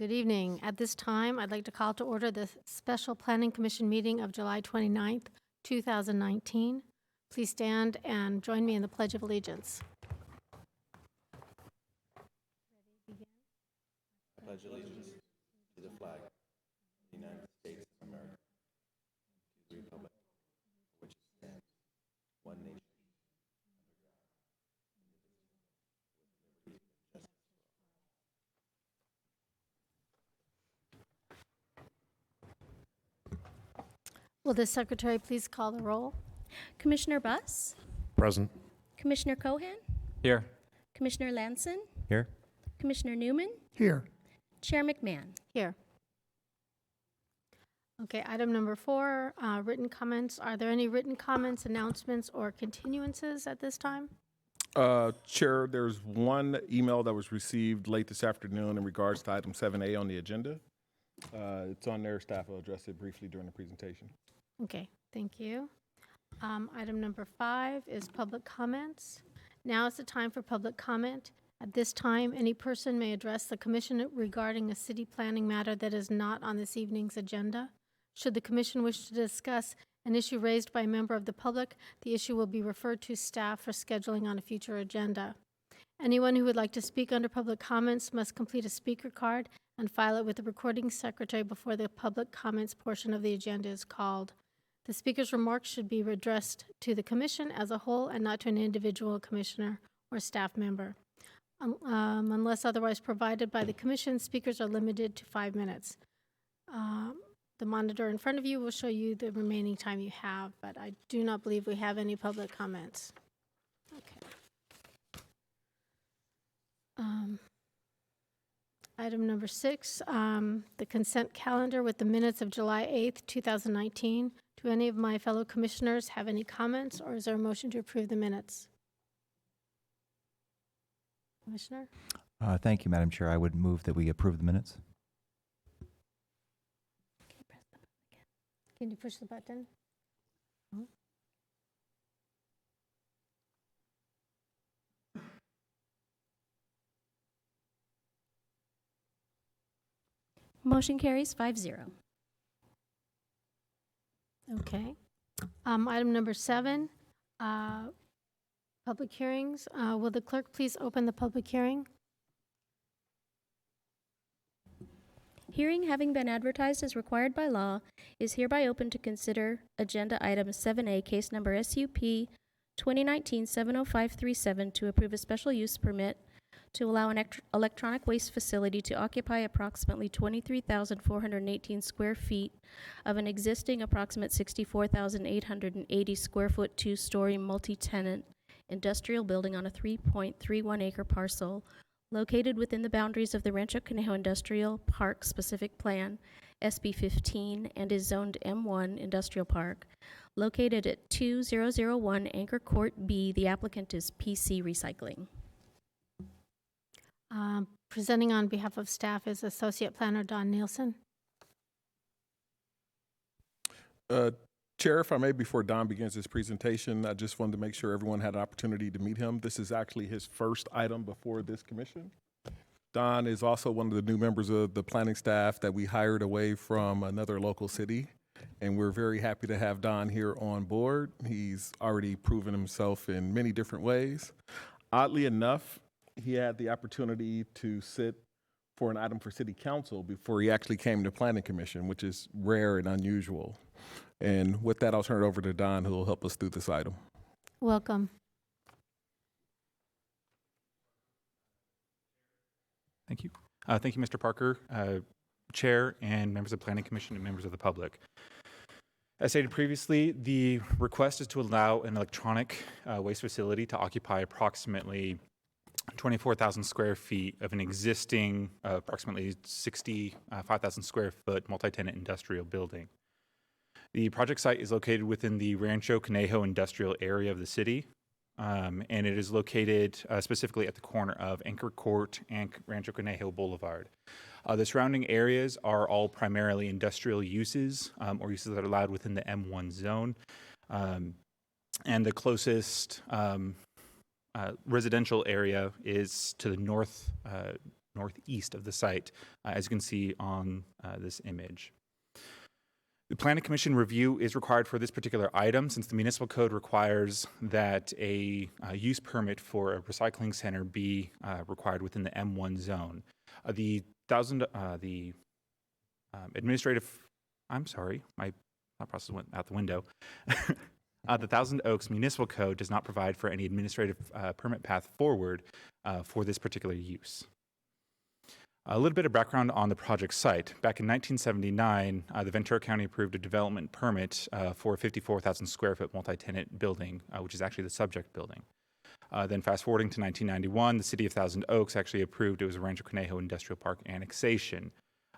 Good evening. At this time, I'd like to call to order the Special Planning Commission meeting of July 29th, 2019. Please stand and join me in the Pledge of Allegiance. Pledge allegiance to the flag of the United States of America, to the republic for which it stands, one nation, Will the secretary please call the roll? Commissioner Buss? Present. Commissioner Cohan? Here. Commissioner Lanson? Here. Commissioner Newman? Here. Chair McMahon? Here. Okay, item number 4, written comments. Are there any written comments, announcements, or continuances at this time? Chair, there's one email that was received late this afternoon in regards to item 7A on the agenda. It's on there. Staff will address it briefly during the presentation. Okay, thank you. Item number 5 is public comments. Now is the time for public comment. At this time, any person may address the commission regarding a city planning matter that is not on this evening's agenda. Should the commission wish to discuss an issue raised by a member of the public, the issue will be referred to staff for scheduling on a future agenda. Anyone who would like to speak under public comments must complete a speaker card and file it with the recording secretary before the public comments portion of the agenda is called. The speaker's remarks should be addressed to the commission as a whole and not to an individual commissioner or staff member. Unless otherwise provided by the commission, speakers are limited to 5 minutes. The monitor in front of you will show you the remaining time you have, but I do not believe we have any public comments. Okay. Item number 6, the consent calendar with the minutes of July 8th, 2019. Do any of my fellow commissioners have any comments, or is there a motion to approve the minutes? Commissioner? Thank you, Madam Chair. I would move that we approve the minutes. Can you push the button? Motion carries 5-0. Okay. Item number 7, public hearings. Will the clerk please open the public hearing? Hearing having been advertised as required by law is hereby open to consider agenda item 7A, case number SUP 2019-70537, to approve a special use permit to allow an electronic waste facility to occupy approximately 23,418 square feet of an existing approximate 64,880 square foot 2-story multi-tenant industrial building on a 3.31 acre parcel located within the boundaries of the Rancho Conejo Industrial Park Specific Plan, SB 15, and is zoned M1 Industrial Park. Located at 2001 Anchor Court B, the applicant is PC Recycling. Presenting on behalf of staff is Associate Planner Don Nielsen. Chair, if I may, before Don begins his presentation, I just wanted to make sure everyone had an opportunity to meet him. This is actually his first item before this commission. Don is also one of the new members of the planning staff that we hired away from another local city, and we're very happy to have Don here on board. He's already proven himself in many different ways. Oddly enough, he had the opportunity to sit for an item for city council before he actually came to planning commission, which is rare and unusual. And with that, I'll turn it over to Don, who will help us through this item. Welcome. Thank you. Thank you, Mr. Parker, Chair, and members of the Planning Commission and members of the public. As stated previously, the request is to allow an electronic waste facility to occupy approximately 24,000 square feet of an existing approximately 65,000 square foot multi-tenant industrial building. The project site is located within the Rancho Conejo industrial area of the city, and it is located specifically at the corner of Anchor Court and Rancho Conejo Boulevard. The surrounding areas are all primarily industrial uses or uses that are allowed within the M1 zone, and the closest residential area is to the northeast of the site, as you can see on this image. The Planning Commission review is required for this particular item since the municipal code requires that a use permit for a recycling center be required within the M1 zone. The administrative, I'm sorry, my thought process went out the window. The Thousand Oaks Municipal Code does not provide for any administrative permit path forward for this particular use. A little bit of background on the project site. Back in 1979, the Ventura County approved a development permit for a 54,000 square foot multi-tenant building, which is actually the subject building. Then fast forwarding to 1991, the city of Thousand Oaks actually approved it was a Rancho Conejo Industrial Park annexation.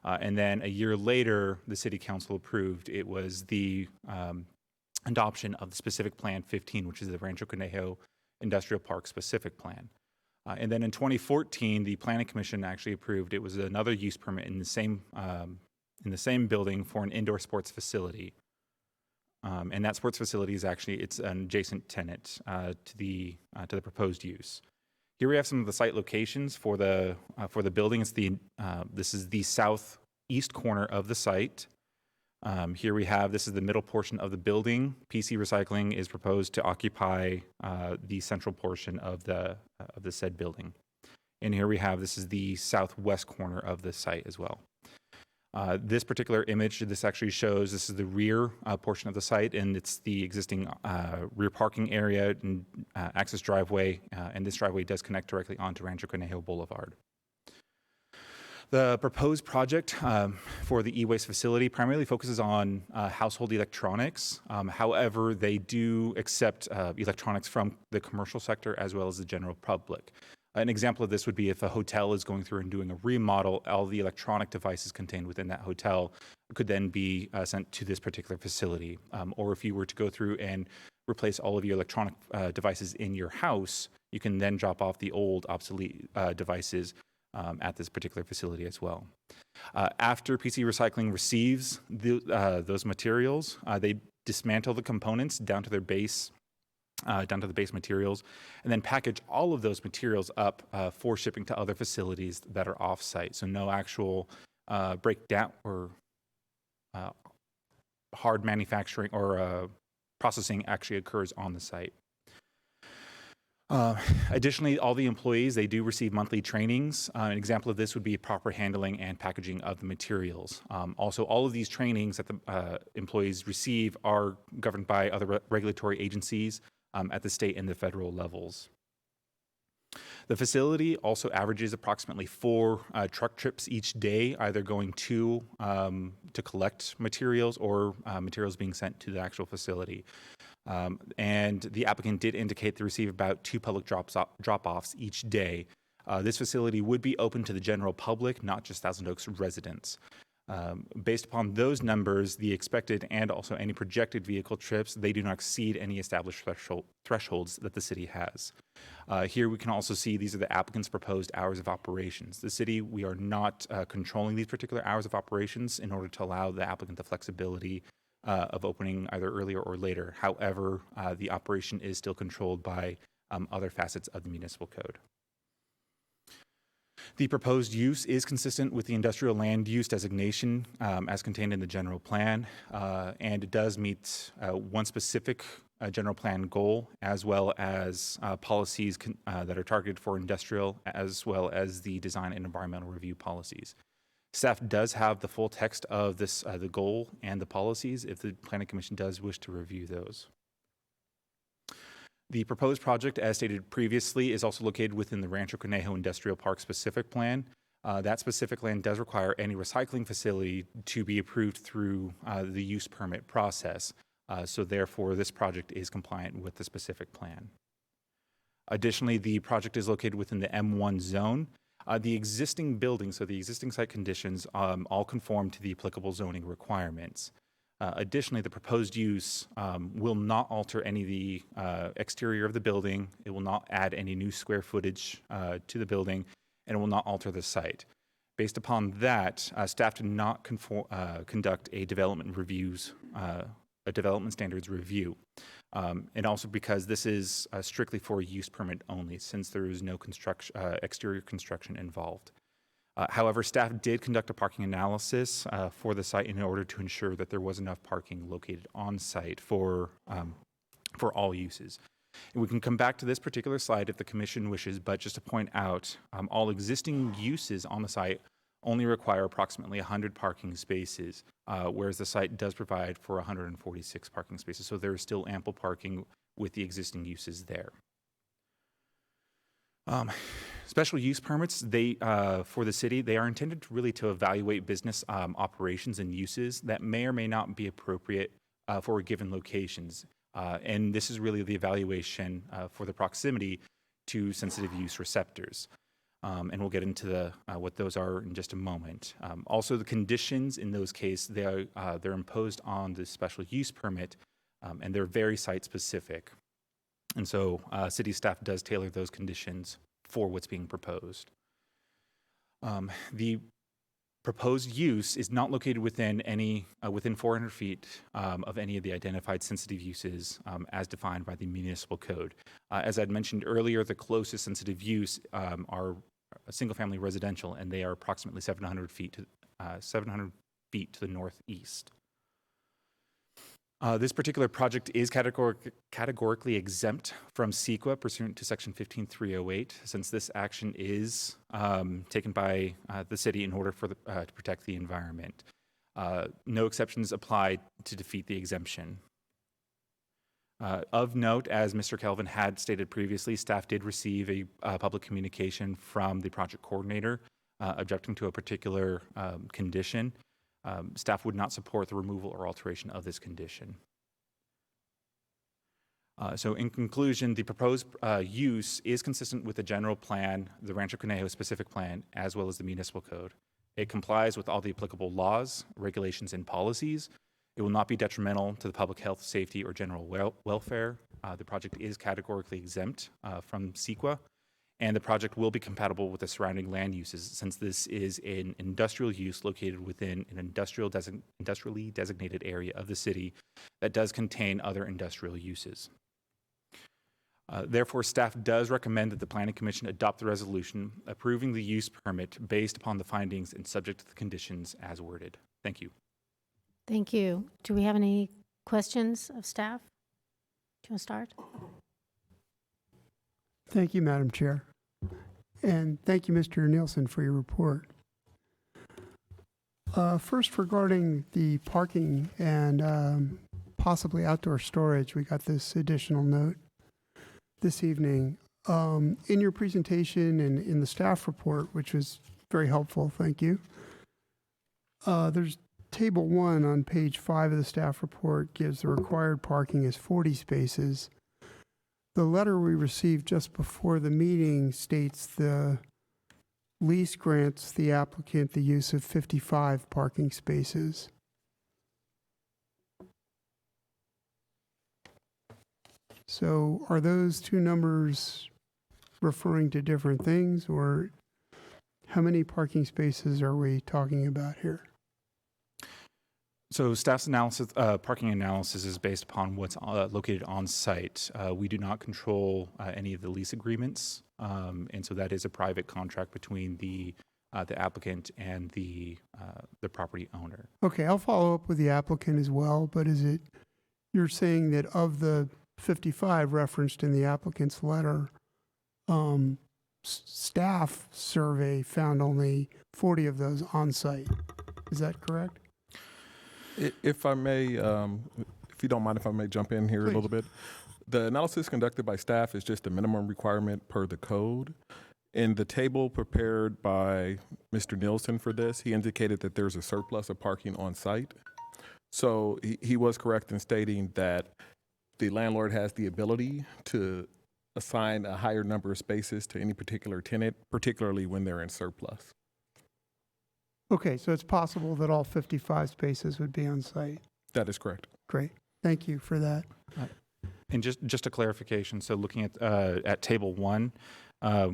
And then a year later, the city council approved it was the adoption of the specific plan 15, which is the Rancho Conejo Industrial Park specific plan. And then in 2014, the Planning Commission actually approved it was another use permit in the same building for an indoor sports facility. And that sports facility is actually it's an adjacent tenant to the proposed use. Here we have some of the site locations for the building. It's this is the southeast corner of the site. Here we have, this is the middle portion of the building. PC Recycling is proposed to occupy the central portion of the said building. And here we have, this is the southwest corner of the site as well. This particular image, this actually shows, this is the rear portion of the site, and it's the existing rear parking area and access driveway, and this driveway does connect directly onto Rancho Conejo Boulevard. The proposed project for the e-waste facility primarily focuses on household electronics. However, they do accept electronics from the commercial sector as well as the general public. An example of this would be if a hotel is going through and doing a remodel, all the electronic devices contained within that hotel could then be sent to this particular facility. Or if you were to go through and replace all of your electronic devices in your house, you can then drop off the old obsolete devices at this particular facility as well. After PC Recycling receives those materials, they dismantle the components down to their base, down to the base materials, and then package all of those materials up for shipping to other facilities that are off-site. So no actual breakdown or hard manufacturing or processing actually occurs on the site. Additionally, all the employees, they do receive monthly trainings. An example of this would be proper handling and packaging of the materials. Also, all of these trainings that the employees receive are governed by other regulatory agencies at the state and the federal levels. The facility also averages approximately 4 truck trips each day, either going to collect materials or materials being sent to the actual facility. And the applicant did indicate they receive about 2 public drop-offs each day. This facility would be open to the general public, not just Thousand Oaks residents. Based upon those numbers, the expected and also any projected vehicle trips, they do not exceed any established thresholds that the city has. Here we can also see these are the applicant's proposed hours of operations. The city, we are not controlling these particular hours of operations in order to allow the applicant the flexibility of opening either earlier or later. However, the operation is still controlled by other facets of the municipal code. The proposed use is consistent with the industrial land use designation as contained in the general plan, and it does meet one specific general plan goal, as well as policies that are targeted for industrial, as well as the design and environmental review policies. Staff does have the full text of this, the goal and the policies, if the Planning Commission does wish to review those. The proposed project, as stated previously, is also located within the Rancho Conejo Industrial Park specific plan. That specific land does require any recycling facility to be approved through the use permit process. So therefore, this project is compliant with the specific plan. Additionally, the project is located within the M1 zone. The existing buildings, so the existing site conditions, all conform to the applicable zoning requirements. Additionally, the proposed use will not alter any of the exterior of the building. It will not add any new square footage to the building, and it will not alter the site. Based upon that, staff did not conduct a development standards review. And also because this is strictly for use permit only, since there is no exterior construction involved. However, staff did conduct a parking analysis for the site in order to ensure that there was enough parking located on site for all uses. And we can come back to this particular slide if the commission wishes, but just to point out, all existing uses on the site only require approximately 100 parking spaces, whereas the site does provide for 146 parking spaces. So there is still ample parking with the existing uses there. Special use permits, for the city, they are intended really to evaluate business operations and uses that may or may not be appropriate for given locations. And this is really the evaluation for the proximity to sensitive use receptors. And we'll get into what those are in just a moment. Also, the conditions in those cases, they're imposed on the special use permit, and they're very site-specific. And so city staff does tailor those conditions for what's being proposed. The proposed use is not located within 400 feet of any of the identified sensitive uses as defined by the municipal code. As I'd mentioned earlier, the closest sensitive use are single-family residential, and they are approximately 700 feet to the northeast. This particular project is categorically exempt from CEQA pursuant to Section 15308, since this action is taken by the city in order to protect the environment. No exceptions apply to defeat the exemption. Of note, as Mr. Kelvin had stated previously, staff did receive a public communication from the project coordinator objecting to a particular condition. Staff would not support the removal or alteration of this condition. So in conclusion, the proposed use is consistent with the general plan, the Rancho Conejo specific plan, as well as the municipal code. It complies with all the applicable laws, regulations, and policies. It will not be detrimental to the public health, safety, or general welfare. The project is categorically exempt from CEQA, and the project will be compatible with the surrounding land uses, since this is an industrial use located within an industrially designated area of the city that does contain other industrial uses. Therefore, staff does recommend that the Planning Commission adopt the resolution approving the use permit based upon the findings and subject to the conditions as worded. Thank you. Thank you. Do we have any questions of staff? Do you want to start? Thank you, Madam Chair. And thank you, Mr. Nielsen, for your report. First, regarding the parking and possibly outdoor storage, we got this additional note this evening. In your presentation and in the staff report, which was very helpful, thank you, there's Table 1 on page 5 of the staff report gives the required parking as 40 spaces. The letter we received just before the meeting states the lease grants the applicant the use of 55 parking spaces. So are those two numbers referring to different things, or how many parking spaces are we talking about here? So staff's analysis, parking analysis is based upon what's located on site. We do not control any of the lease agreements, and so that is a private contract between the applicant and the property owner. Okay, I'll follow up with the applicant as well, but is it, you're saying that of the 55 referenced in the applicant's letter, staff survey found only 40 of those on site. Is that correct? If I may, if you don't mind, if I may jump in here a little bit. The analysis conducted by staff is just a minimum requirement per the code. In the table prepared by Mr. Nielsen for this, he indicated that there's a surplus of parking on site. So he was correct in stating that the landlord has the ability to assign a higher number of spaces to any particular tenant, particularly when they're in surplus. Okay, so it's possible that all 55 spaces would be on site. That is correct. Great. Thank you for that. And just a clarification, so looking at Table 1,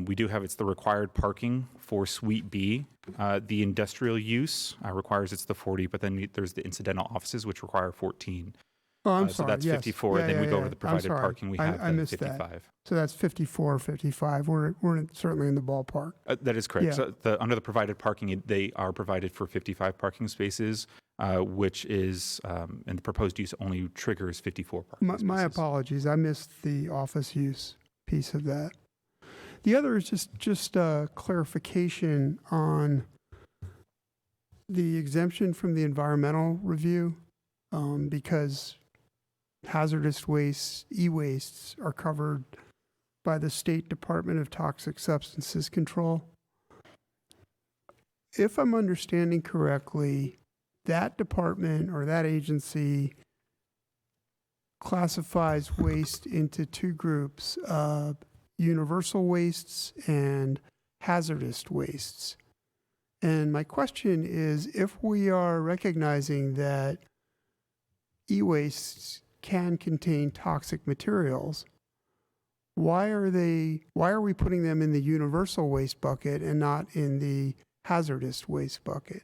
we do have it's the required parking for Suite B. The industrial use requires it's the 40, but then there's the incidental offices, which require 14. Oh, I'm So sorry. that's yes. 54. Yeah, Then we yeah, go over yeah. the I'm provided sorry. parking. We I have the missed that. 55. So that's 54, 55. We're certainly in the ballpark. That is correct. Yeah. So under the provided parking, they are provided for 55 parking spaces, which is, and the proposed use only triggers 54 parking spaces. My apologies. I missed the office use piece of that. The other is just clarification on the exemption from the environmental review, because hazardous wastes, e-wastes, are covered by the State Department of Toxic Substances Control. If I'm understanding correctly, that department or that agency classifies waste into two groups, universal wastes and hazardous wastes. And my question is, if we are recognizing that e-wastes can contain toxic materials, why are we putting them in the universal waste bucket and not in the hazardous waste bucket?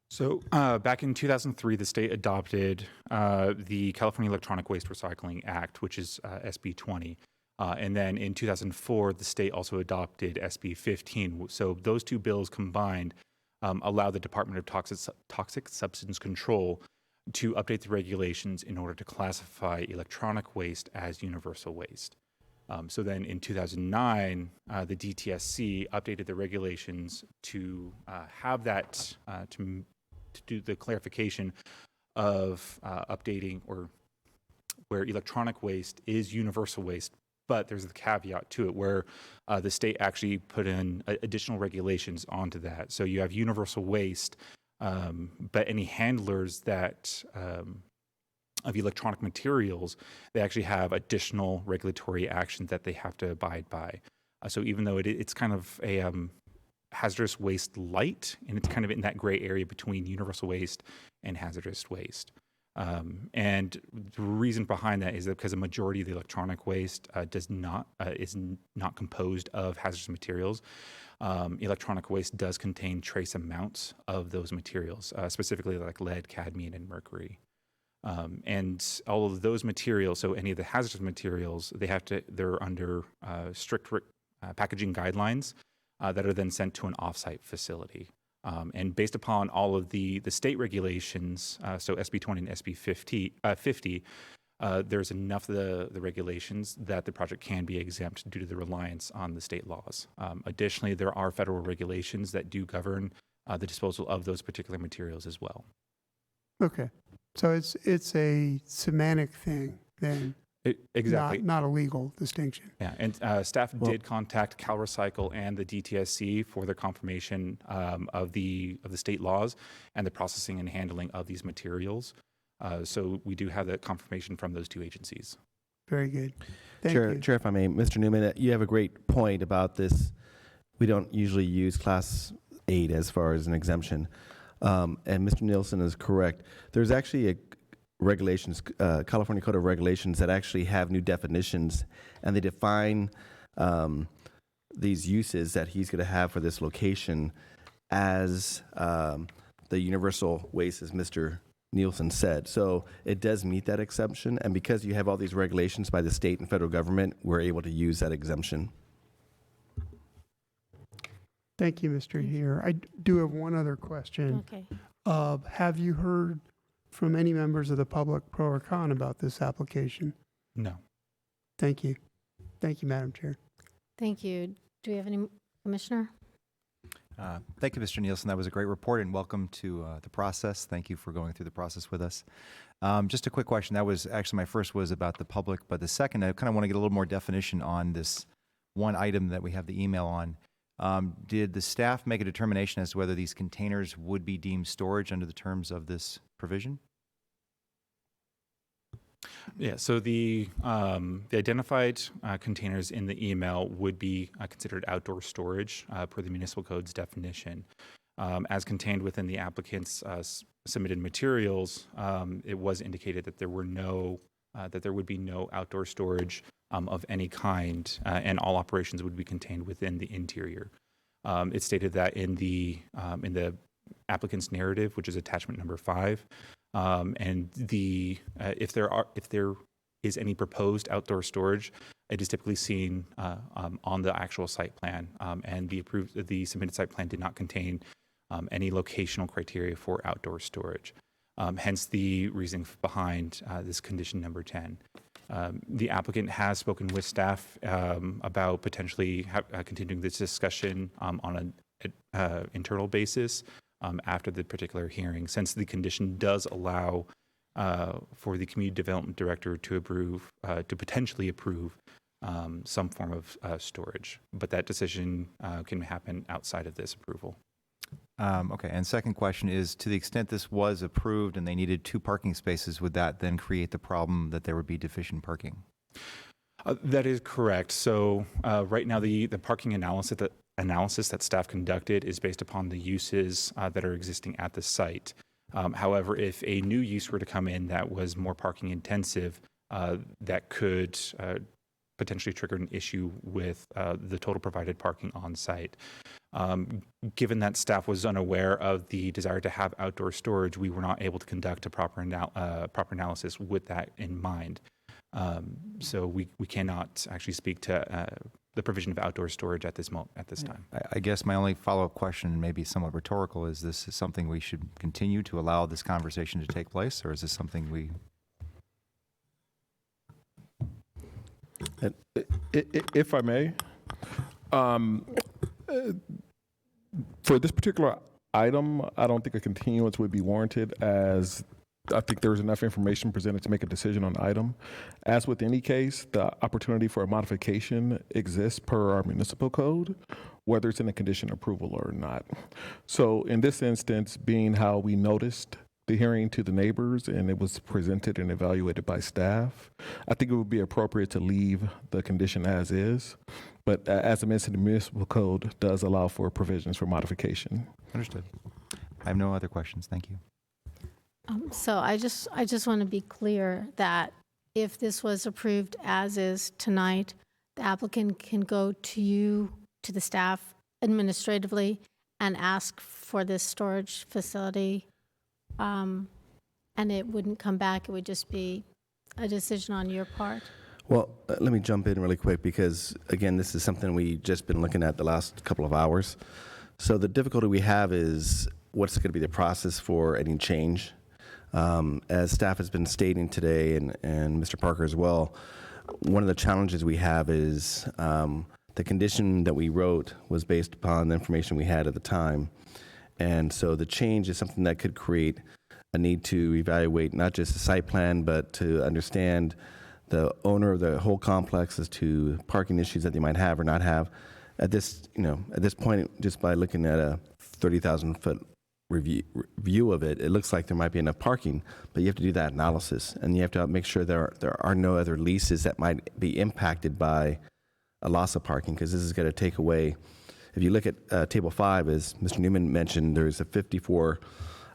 So back in 2003, the state adopted the California Electronic Waste Recycling Act, which is SB 20. And then in 2004, the state also adopted SB 15. So those two bills combined allow the Department of Toxic Substance Control to update the regulations in order to classify electronic waste as universal waste. So then in 2009, the DTSC updated the regulations to have that, to do the clarification of updating or where electronic waste is universal waste, but there's a caveat to it where the state actually put in additional regulations onto that. So you have universal waste, but any handlers that of electronic materials, they actually have additional regulatory actions that they have to abide by. So even though it's kind of a hazardous waste light, and it's kind of in that gray area between universal waste and hazardous waste. And the reason behind that is that because a majority of the electronic waste is not composed of hazardous materials. Electronic waste does contain trace amounts of those materials, specifically like lead, cadmium, and mercury. And all of those materials, so any of the hazardous materials, they're under strict packaging guidelines that are then sent to an offsite facility. And based upon all of the state regulations, so SB 20 and SB 50, there's enough of the regulations that the project can be exempt due to the reliance on the state laws. Additionally, there are federal regulations that do govern the disposal of those particular materials as well. Okay. So it's a semantic thing then, Exactly. not a legal distinction. Yeah, and staff did contact CalRecycle and the DTSC for their confirmation of the state laws and the processing and handling of these materials. So we do have that confirmation from those two agencies. Very good. Thank Chair, you. Chair, if I may, Mr. Newman, you have a great point about this. We don't usually use Class 8 as far as an exemption. And Mr. Nielsen is correct. There's actually a regulations, California Code of Regulations that actually have new definitions, and they define these uses that he's going to have for this location as the universal waste, as Mr. Nielsen said. So it does meet that exemption, and because you have all these regulations by the state and federal government, we're able to use that exemption. Thank you, Mr. Heer. I do have one other question. Okay. Have you heard from any members of the public, pro or con, about this application? No. Thank you. Thank you, Madam Chair. Thank you. Do we have any, Commissioner? Thank you, Mr. Nielsen. That was a great report, and welcome to the process. Thank you for going through the process with us. Just a quick question. That was actually my first was about the public, but the second, I kind of want to get a little more definition on this one item that we have the email on. Did the staff make a determination as to whether these containers would be deemed storage under the terms of this provision? Yeah, so the identified containers in the email would be considered outdoor storage per the municipal code's definition. As contained within the applicant's submitted materials, it was indicated that there would be no outdoor storage of any kind, and all operations would be contained within the interior. It stated that in the applicant's narrative, which is attachment number 5, And if there is any proposed outdoor storage, it is typically seen on the actual site plan, and the submitted site plan did not contain any locational criteria for outdoor storage. Hence the reasoning behind this condition number 10. The applicant has spoken with staff about potentially continuing this discussion on an internal basis after the particular hearing, since the condition does allow for the community development director to potentially approve some form of storage, but that decision can happen outside of this approval. Okay, and second question is, to the extent this was approved and they needed 2 parking spaces, would that then create the problem that there would be deficient parking? That is correct. So right now, the parking analysis that staff conducted is based upon the uses that are existing at the site. However, if a new use were to come in that was more parking intensive, that could potentially trigger an issue with the total provided parking on site. Given that staff was unaware of the desire to have outdoor storage, we were not able to conduct a proper analysis with that in mind. So we cannot actually speak to the provision of outdoor storage at this time. I guess my only follow-up question, maybe somewhat rhetorical, is this something we should continue to allow this conversation to take place, or is this something we... If I may, for this particular item, I don't think a continuance would be warranted, as I think there's enough information presented to make a decision on the item. As with any case, the opportunity for a modification exists per our municipal code, whether it's in a condition approval or not. So in this instance, being how we noticed the hearing to the neighbors and it was presented and evaluated by staff, I think it would be appropriate to leave the condition as is. But as I mentioned, the municipal code does allow for provisions for modification. Understood. I have no other questions. Thank you. So I just want to be clear that if this was approved as is tonight, the applicant can go to you, to the staff administratively, and ask for this storage facility, and it wouldn't come back. It would just be a decision on your part. Well, let me jump in really quick because, again, this is something we've just been looking at the last couple of hours. So the difficulty we have is what's going to be the process for any change. As staff has been stating today, and Mr. Parker as well, one of the challenges we have is the condition that we wrote was based upon the information we had at the time. And so the change is something that could create a need to evaluate not just the site plan, but to understand the owner of the whole complex as to parking issues that they might have or not have. At this point, just by looking at a 30,000-foot view of it, it looks like there might be enough parking, but you have to do that analysis, and you have to make sure there are no other leases that might be impacted by a loss of parking, because this is going to take away. If you look at Table 5, as Mr. Newman mentioned, there's a 54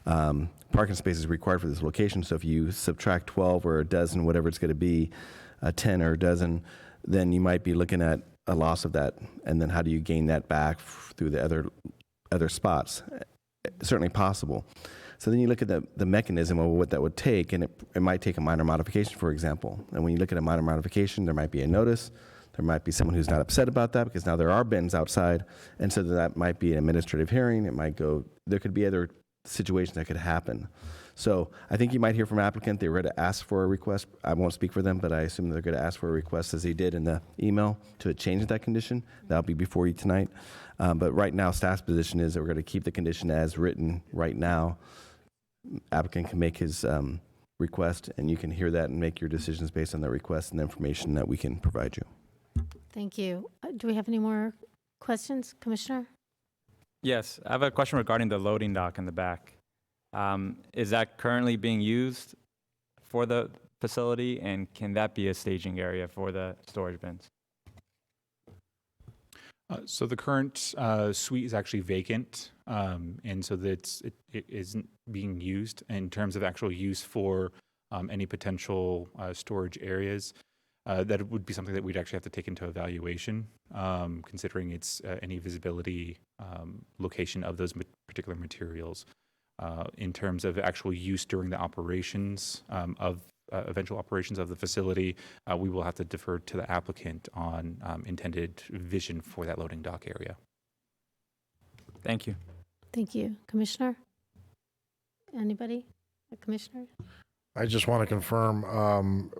parking spaces required for this location. So if you subtract 12 or a dozen, whatever it's going to be, 10 or a dozen, then you might be looking at a loss of that. And then how do you gain that back through the other spots? Certainly possible. So then you look at the mechanism of what that would take, and it might take a minor modification, for example. And when you look at a minor modification, there might be a notice. There might be someone who's not upset about that because now there are bins outside, and so that might be an administrative hearing. It might go. There could be other situations that could happen. So I think you might hear from applicant. They were going to ask for a request. I won't speak for them, but I assume they're going to ask for a request, as they did in the email, to change that condition. That'll be before you tonight. But right now, staff's position is that we're going to keep the condition as written right now. Applicant can make his request, and you can hear that and make your decisions based on the request and the information that we can provide you. Thank you. Do we have any more questions, Commissioner? Yes, I have a question regarding the loading dock in the back. Is that currently being used for the facility, and can that be a staging area for the storage bins? So the current suite is actually vacant, and so that it isn't being used in terms of actual use for any potential storage areas. That would be something that we'd actually have to take into evaluation, considering its any visibility location of those particular materials. In terms of actual use during the operations eventual operations of the facility, we will have to defer to the applicant on intended vision for that loading dock area. Thank you. Thank you. Commissioner? Anybody? A commissioner? I just want to confirm,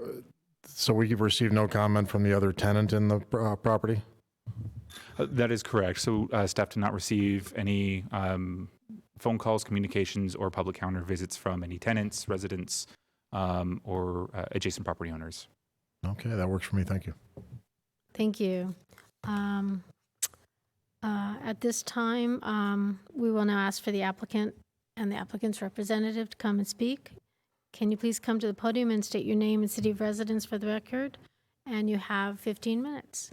so we've received no comment from the other tenant in the property? That is correct. So staff did not receive any phone calls, communications, or public counter visits from any tenants, residents, or adjacent property owners. Okay, that works for me. Thank you. Thank you. At this time, we will now ask for the applicant and the applicant's representative to come and speak. Can you please come to the podium and state your name and city of residence for the record? And you have 15 minutes.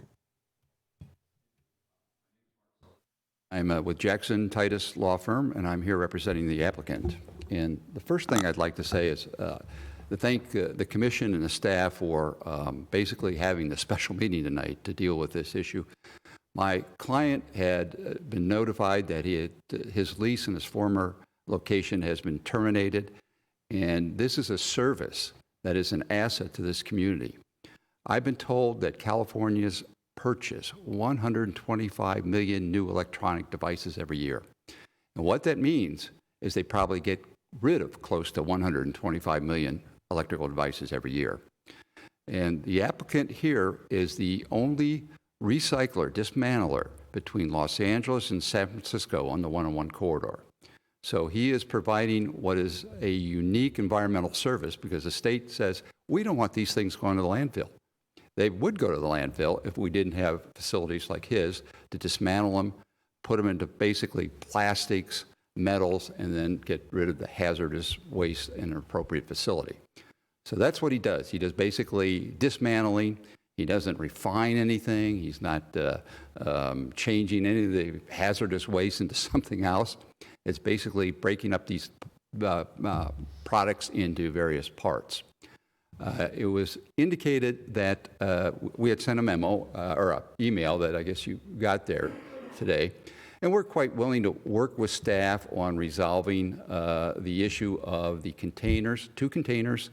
I'm with Jackson Titus Law Firm, and I'm here representing the applicant. And the first thing I'd like to say is to thank the commission and the staff for basically having the special meeting tonight to deal with this issue. My client had been notified that his lease in his former location has been terminated, and this is a service that is an asset to this community. I've been told that California's purchase 125 million new electronic devices every year. And what that means is they probably get rid of close to 125 million electrical devices every year. And the applicant here is the only recycler, dismantler between Los Angeles and San Francisco on the 101 corridor. So he is providing what is a unique environmental service because the state says, we don't want these things going to the landfill. They would go to the landfill if we didn't have facilities like his to dismantle them, put them into basically plastics, metals, and then get rid of the hazardous waste in an appropriate facility. So that's what he does. He does basically dismantling. He doesn't refine anything. He's not changing any of the hazardous waste into something else. It's basically breaking up these products into various parts. It was indicated that we had sent a memo or an email that I guess you got there today, and we're quite willing to work with staff on resolving the issue of the containers. 2 containers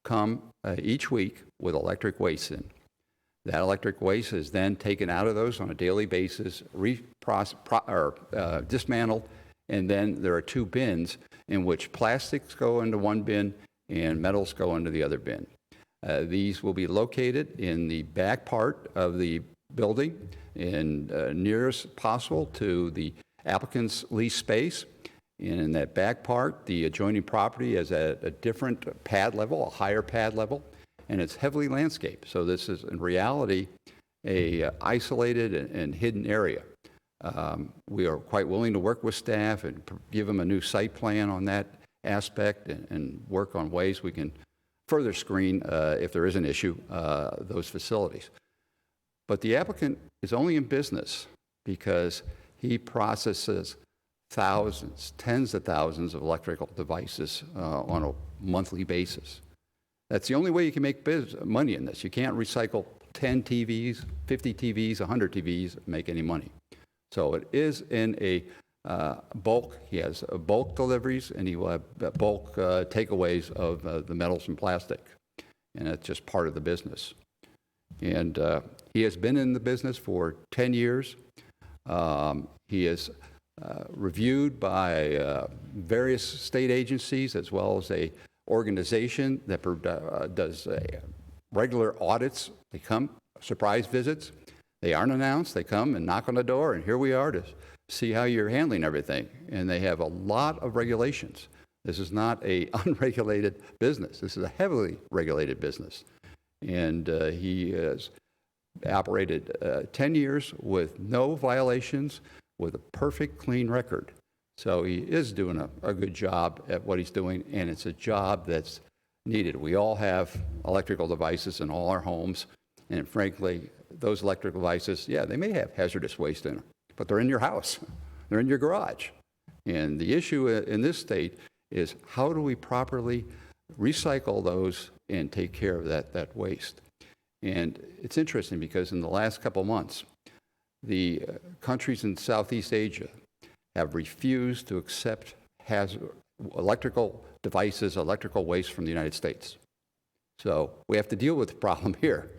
come each week with electric waste in. That electric waste is then taken out of those on a daily basis, dismantled, and then there are 2 bins in which plastics go into one bin and metals go into the other bin. These will be located in the back part of the building and nearest possible to the applicant's lease space. And in that back part, the adjoining property is at a different pad level, a higher pad level, and it's heavily landscaped. So this is in reality a isolated and hidden area. We are quite willing to work with staff and give them a new site plan on that aspect and work on ways we can further screen, if there is an issue, those facilities. But the applicant is only in business because he processes thousands, tens of thousands of electrical devices on a monthly basis. That's the only way you can make money in this. You can't recycle 10 TVs, 50 TVs, 100 TVs, make any money. So it is in a bulk. He has bulk deliveries, and he will have bulk takeaways of the metals and plastic. And it's just part of the business. And he has been in the business for 10 years. He is reviewed by various state agencies as well as a organization that does regular audits. They come, surprise visits. They aren't announced. They come and knock on the door, and here we are to see how you're handling everything. And they have a lot of regulations. This is not an unregulated business. This is a heavily regulated business. And he has operated 10 years with no violations, with a perfect clean record. So he is doing a good job at what he's doing, and it's a job that's needed. We all have electrical devices in all our homes, and frankly, those electrical devices, yeah, they may have hazardous waste in them, but they're in your house. They're in your garage. And the issue in this state is how do we properly recycle those and take care of that waste? And it's interesting because in the last couple months, the countries in Southeast Asia have refused to accept electrical devices, electrical waste from the United States. So we have to deal with the problem here.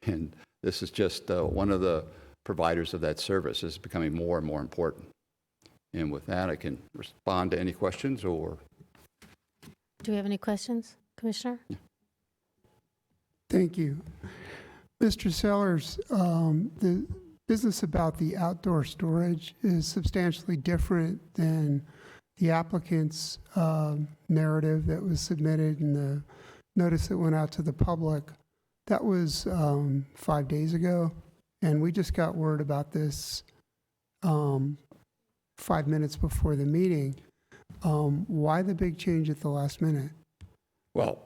And this is just one of the providers of that service. Is becoming more and more important. And with that, I can respond to any questions or... Do we have any questions, Commissioner? Thank you. Mr. Sellers, the business about the outdoor storage is substantially different than the applicant's narrative that was submitted in the notice that went out to the public. That was 5 days ago, and we just got word about this 5 minutes before the meeting. Why the big change at the last minute? Well,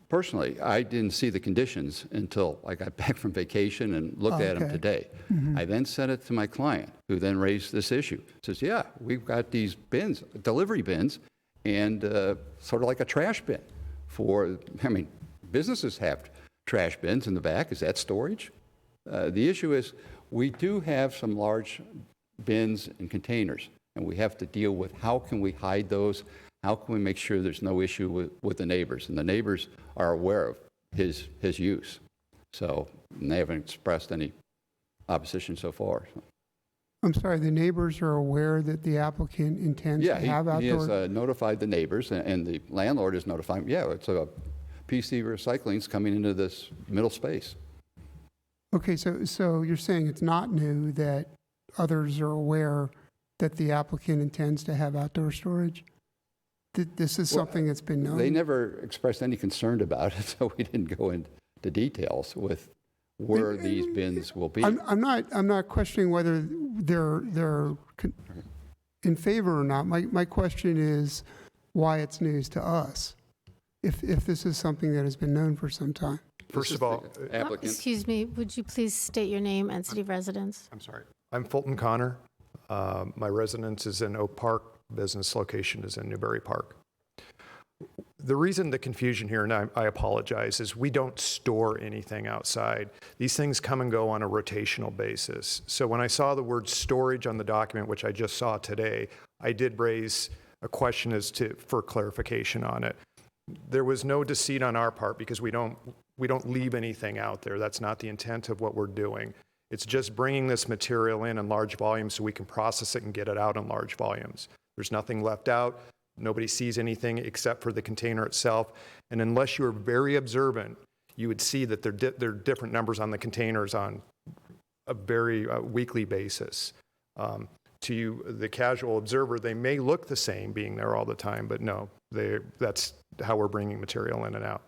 personally, I didn't see the conditions until I got back from vacation and looked at them Okay. today. I then sent it to my client, who then raised this issue. Says, yeah, we've got these bins, delivery bins, and sort of like a trash bin for, I mean, businesses have trash bins in the back. Is that storage? The issue is we do have some large bins and containers, and we have to deal with how can we hide those. How can we make sure there's no issue with the neighbors? And the neighbors are aware of his use. So and they haven't expressed any opposition so far. I'm sorry, the neighbors are aware that the applicant intends to have he outdoor... has notified the neighbors, and the landlord is notifying, yeah, it's a PC Recycling's coming into this middle space. Okay, so you're saying it's not new that others are aware that the applicant intends to have outdoor storage? This is something that's been known? They never expressed any concern about it, so we didn't go into details with where these bins will be. I'm not questioning whether they're in favor or not. My question is why it's news to us, if this is something that has been known for some time. First of all, Applicant. Excuse me, would you please state your name and city of residence? I'm sorry. I'm Fulton Connor. My residence is in Oak Park. Business location is in Newbury Park. The reason the confusion here, and I apologize, is we don't store anything outside. These things come and go on a rotational basis. So when I saw the word storage on the document, which I just saw today, I did raise a question for clarification on it. There was no deceit on our part because we don't leave anything out there. That's not the intent of what we're doing. It's just bringing this material in large volumes so we can process it and get it out in large volumes. There's nothing left out. Nobody sees anything except for the container itself. And unless you're very observant, you would see that there are different numbers on the containers on a very weekly basis. To you, the casual observer, they may look the same being there all the time, but no, that's how we're bringing material in and out.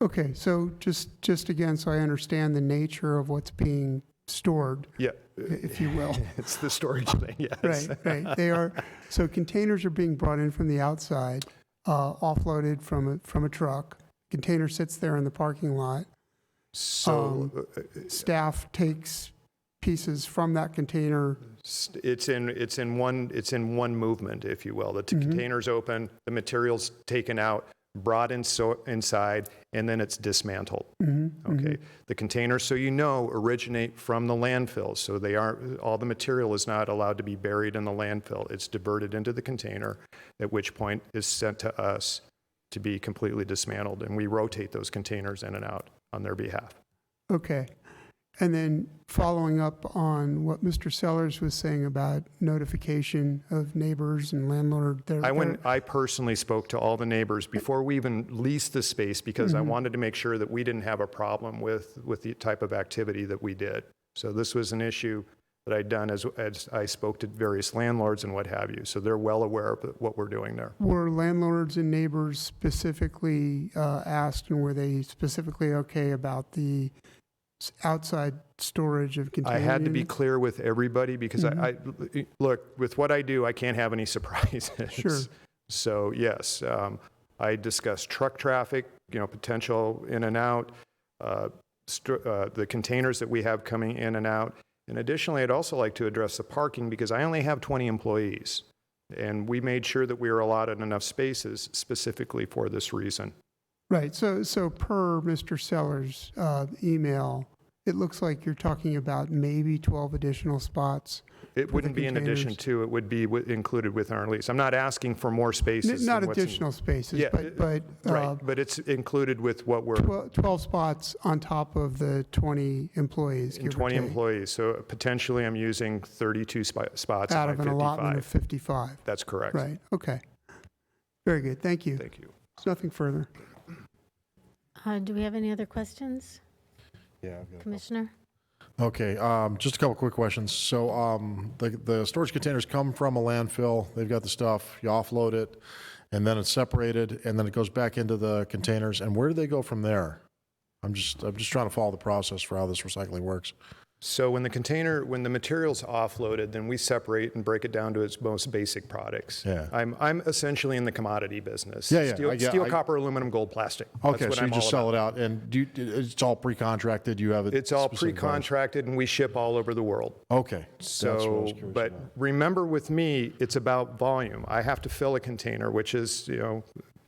Okay, so just again, so I understand the nature of what's being stored, Yeah. if you will. It's the storage thing, yes. Right. They are, so containers are being brought in from the outside, offloaded from a truck. Container sits there in the parking lot. So Staff takes pieces from that container. it's in one movement, if you will. The container's open, the material's taken out, brought inside, and then it's dismantled. Okay. The containers, so you know, originate from the landfill. So all the material is not allowed to be buried in the landfill. It's diverted into the container, at which point is sent to us to be completely dismantled. And we rotate those containers in and out on their behalf. Okay. And then following up on what Mr. Sellers was saying about notification of neighbors and landlord. I personally spoke to all the neighbors before we even leased the space because I wanted to make sure that we didn't have a problem with the type of activity that we did. So this was an issue that I'd done as I spoke to various landlords and what have you. So they're well aware of what we're doing there. Were landlords and neighbors specifically asked, and were they specifically okay about the outside storage of container I had to be units? clear with everybody because I look, with what I do, I can't have any surprises. Sure. So yes, I discussed truck traffic, potential in and out, the containers that we have coming in and out. And additionally, I'd also like to address the parking because I only have 20 employees. And we made sure that we were allotted enough spaces specifically for this reason. Right. So per Mr. Sellers' email, it looks like you're talking about maybe 12 additional spots. It For wouldn't the be in addition containers. to, it would be included with our lease. I'm not asking for more spaces. Not than what's in- additional spaces, Yeah, but Right, but it's included with what we're, 12 spots on top of the 20 employees, in give or 20 take, employees. So potentially I'm using 32 spots out out of an allotment of 55. That's correct. Right, okay. Very good, thank you. Thank you. Nothing further. Do we have any other questions, Yeah. Commissioner? Okay, just a couple quick questions. So the storage containers come from a landfill, they've got the stuff, you offload it, and then it's separated, and then it goes back into the containers, and where do they go from there? I'm just trying to follow the process for how this recycling works. So when the material's offloaded, then we separate and break it down to its most basic products. Yeah. I'm essentially in the commodity business. Yeah, yeah, Steel, copper, aluminum, gold, plastic. Okay, so you just sell it out, and it's all pre-contracted, you have it? It's all specific price? pre-contracted, and we ship all over the world. Okay. That's what I was So, curious but about. remember with me, it's about volume. I have to fill a container, which is,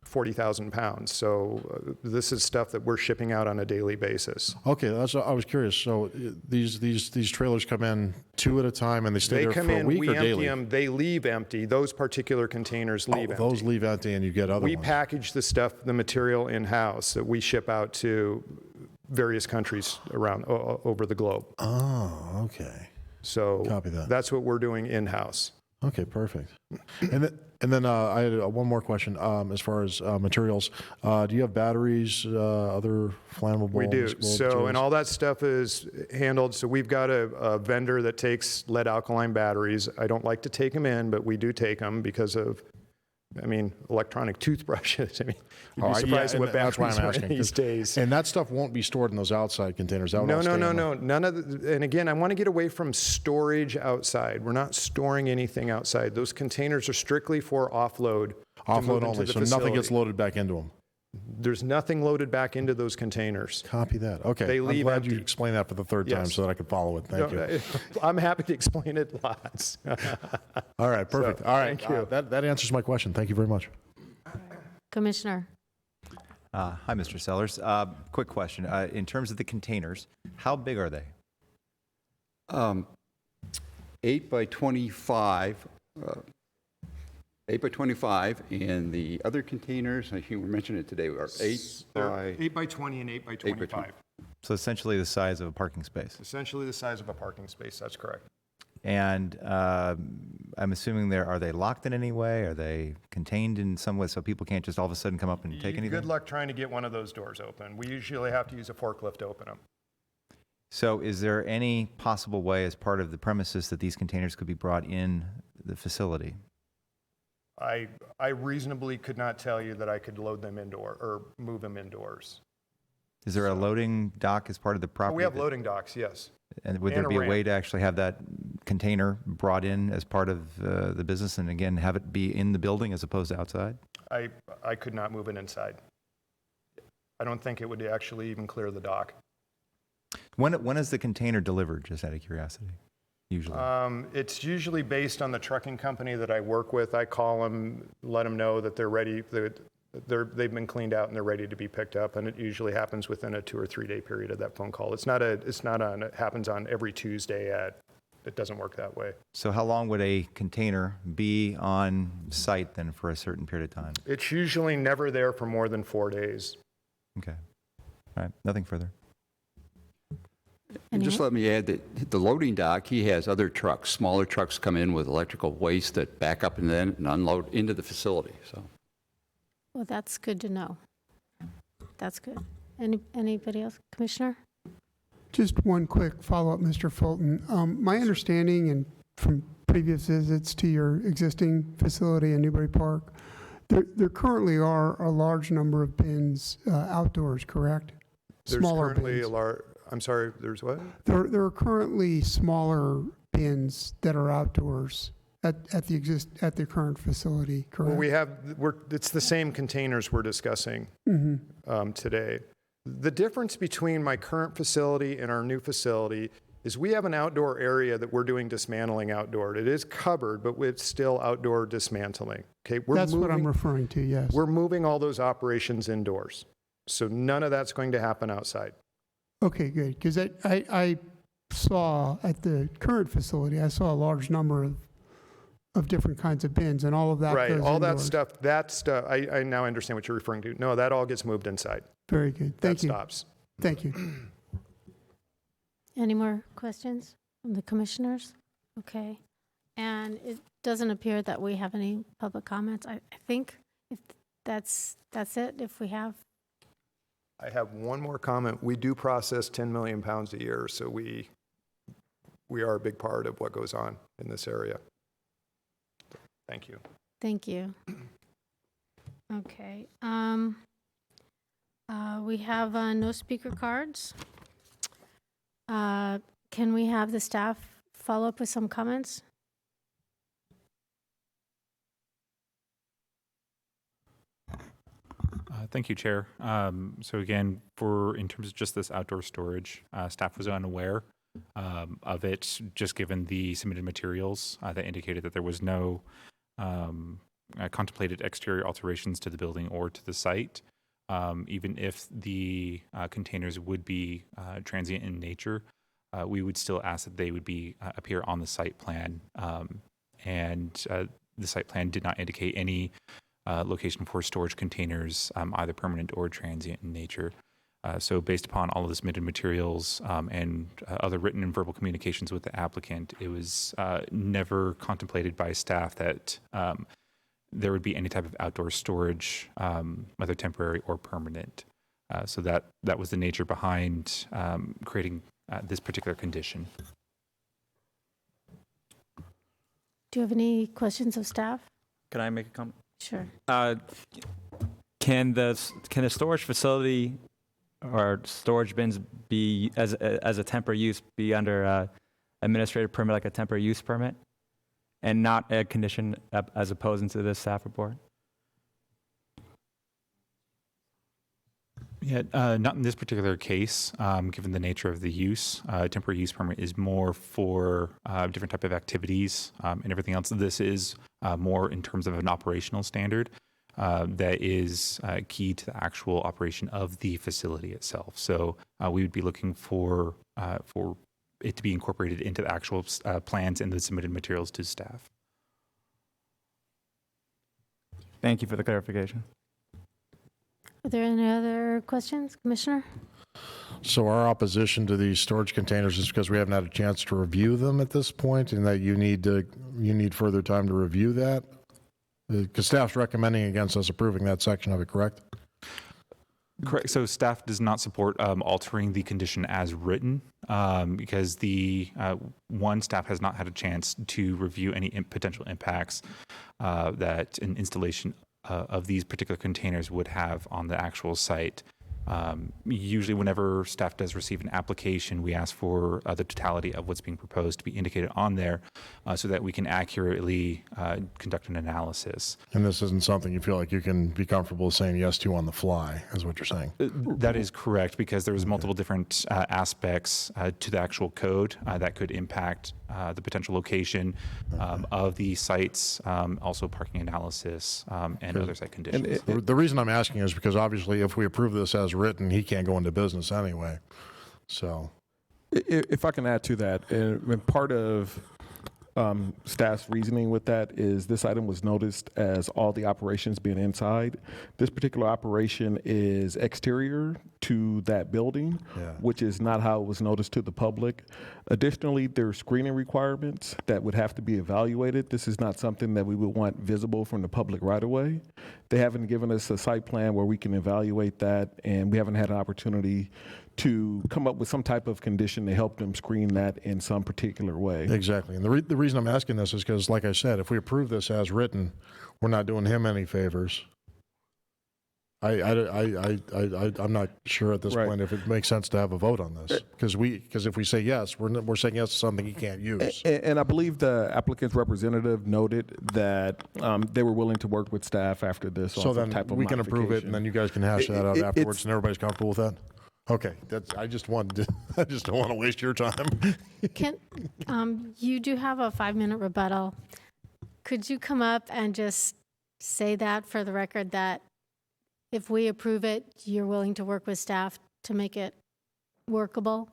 40,000 pounds. So this is stuff that we're shipping out on a daily basis. Okay, that's what I was curious. So these trailers come in 2 at a time, and they stay They there come for a in, week we or empty daily? them, they leave empty. Those particular containers leave empty. Those leave empty, and you get other We ones. package the stuff, the material in-house that we ship out to various countries around, over the globe. Oh, okay. So Copy that. that's what we're doing in-house. Okay, perfect. And then I had one more question as far as materials. Do you have batteries, other flammable? We do. explosive So, materials? and all that stuff is handled. So we've got a vendor that takes lead alkaline batteries. I don't like to take them in, but we do take them because of, electronic toothbrushes. You'd Oh, be yeah, surprised and what that's why batteries I'm are asking, in these 'cause- days. And that stuff won't be stored in those outside containers. That would all No, stay in the- none of the, and again, I want to get away from storage outside. We're not storing anything outside. Those containers are strictly for offload. to move Offload into only, the so nothing gets facility. loaded back into them. There's nothing loaded back into those containers. Copy that. Okay. They I'm leave glad you empty. explained that for the third time Yes. so that I could follow it. Thank you. I'm happy to explain it lots. All right, perfect. All right. thank you. That answers my question. Thank you very much. Commissioner? Hi, Mr. Sellers. Quick question. In terms of the containers, how big are they? 8 by 25, 8 by 25, and the other containers, I think we mentioned it today, are 8 by, 8 by 20 and 8 by 8 by 25. So essentially the size of a parking space. Essentially the size of a parking space, that's correct. And I'm assuming are they locked in any way? Are they contained in some way so people can't just all of a sudden come up and take anything? Good luck trying to get one of those doors open. We usually have to use a forklift to open them. So is there any possible way as part of the premises that these containers could be brought in the facility? I reasonably could not tell you that I could load them indoor or move them indoors. Is there a loading dock as part of the property? We have that- loading docks, yes. And would and there a be a way ramp. to actually have that container brought in as part of the business and again, have it be in the building as opposed to outside? I could not move it inside. I don't think it would actually even clear the dock. When is the container delivered, just out of curiosity, usually? It's usually based on the trucking company that I work with. I call them, let them know that they're ready, they've been cleaned out and they're ready to be picked up, and it usually happens within a 2 or 3 day period of that phone call. It happens on every Tuesday it doesn't work that way. So how long would a container be on site then for a certain period of time? It's usually never there for more than 4 days. Okay. All right, nothing further. and just let me add that the loading dock, he has other trucks, smaller trucks come in with electrical waste that back up and then unload into the facility, so. Well, that's good to know. That's good. Anybody else? Commissioner? Just one quick follow-up, Mr. Fulton. My understanding and from previous visits to your existing facility in Newbury Park, there currently are a large number of bins outdoors, correct? There's Smaller currently bins. I'm sorry, there's what? There are currently smaller bins that are outdoors at the current facility, Well, correct? it's the same containers we're discussing Mhm. today. The difference between my current facility and our new facility is we have an outdoor area that we're doing dismantling outdoor. It is covered, but it's still outdoor dismantling. Okay, That's what I'm referring to, yes. We're moving all those operations indoors. So none of that's going to happen outside. Okay, good, because I saw at the current facility, I saw a large number of different kinds of bins, and all of that Right, goes all that indoors. stuff, I now understand what you're referring to. No, that all gets moved inside. Very good, thank you. That stops. Thank you. Any more questions from the commissioners? Okay. And it doesn't appear that we have any public comments. I think if that's it, if we have. I have one more comment. We do process 10 million pounds a year, so we are a big part of what goes on in this area. Thank you. Thank you. Okay. We have no speaker cards. Can we have the staff follow up with some comments? Thank you, Chair. So again, in terms of just this outdoor storage, staff was unaware of it, just given the submitted materials that indicated that there was no contemplated exterior alterations to the building or to the site. Even if the containers would be transient in nature, we would still ask that they would appear on the site plan. And the site plan did not indicate any location for storage containers, either permanent or transient in nature. So based upon all of the submitted materials and other written and verbal communications with the applicant, it was never contemplated by staff that there would be any type of outdoor storage, whether temporary or permanent. So that was the nature behind creating this particular condition. Do you have any questions of staff? Can I make a comment? Sure. Can the storage facility or storage bins be, as a temporary use, be under administrative permit, like a temporary use permit, and not a condition as opposed to this staff report? Yeah, not in this particular case, given the nature of the use. Temporary use permit is more for different type of activities and everything else. This is more in terms of an operational standard that is key to the actual operation of the facility itself. So we would be looking for it to be incorporated into the actual plans and the submitted materials to staff. Thank you for the clarification. Are there any other questions, Commissioner? So our opposition to these storage containers is because we haven't had a chance to review them at this point, and that you need further time to review that? Because staff's recommending against us approving that section of it, correct? Correct. So staff does not support altering the condition as written because staff has not had a chance to review any potential impacts that an installation of these particular containers would have on the actual site. Usually whenever staff does receive an application, we ask for the totality of what's being proposed to be indicated on there so that we can accurately conduct an analysis. And this isn't something you feel like you can be comfortable saying yes to on the fly, is what you're saying? That is correct, because there's multiple different aspects to the actual code that could impact the potential location of the sites, also parking analysis and other site conditions. The reason I'm asking is because obviously if we approve this as written, he can't go into business anyway. So, If I can add to that, and part of staff's reasoning with that is this item was noticed as all the operations being inside. This particular operation is exterior to that building, which is not how it was noticed to the public. Additionally, there are screening requirements that would have to be evaluated. This is not something that we would want visible from the public right away. They haven't given us a site plan where we can evaluate that, and we haven't had an opportunity to come up with some type of condition to help them screen that in some particular way. exactly. And the reason I'm asking this is because, like I said, if we approve this as written, we're not doing him any favors. I'm not sure at this Right. point if it makes sense to have a vote on this. Because if we say yes, we're saying yes to something he can't use. And I believe the applicant's representative noted that they were willing to work with staff after this on So some then type of we can approve it, and then you guys can hash that out afterwards, it's- and everybody's comfortable with that? Okay, I just don't want to waste your time. You do have a 5-minute rebuttal. Could you come up and just say that for the record, that if we approve it, you're willing to work with staff to make it workable?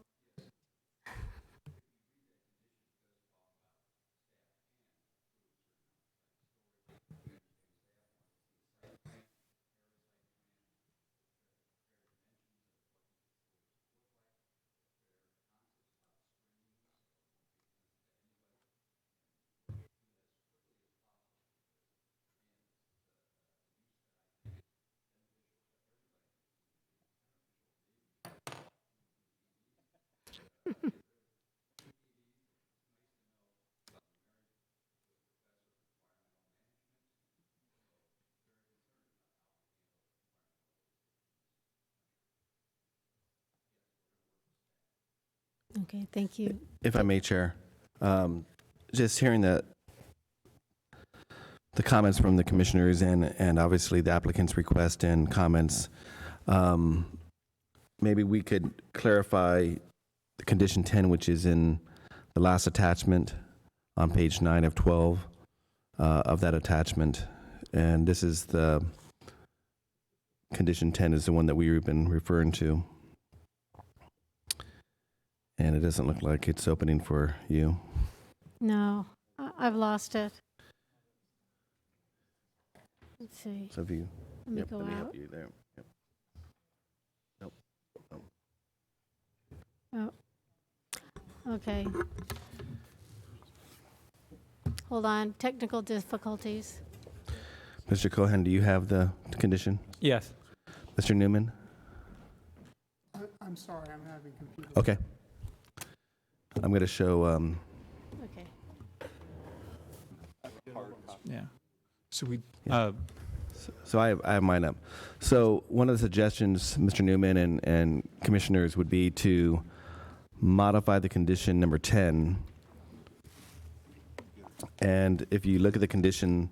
Okay, thank you. If I may, Chair, just hearing the comments from the commissioners and obviously the applicant's request and comments, maybe we could clarify the condition 10, which is in the last attachment on page 9 of 12 of that attachment. And this is the condition 10 is the one that we've been referring to. And it doesn't look like it's opening for you. No, I've lost it. Let's see. So if you, Let me yep, go let me help out. you there. Yep. Nope. Oh. Okay. Hold on, technical difficulties. Mr. Cohen, do you have the condition? Yes. Mr. Newman? I'm sorry, I'm having computer. Okay. I'm going to show, Okay. Yeah. So we, so I have mine up. So one of the suggestions, Mr. Newman and commissioners, would be to modify the condition number 10. And if you look at the condition,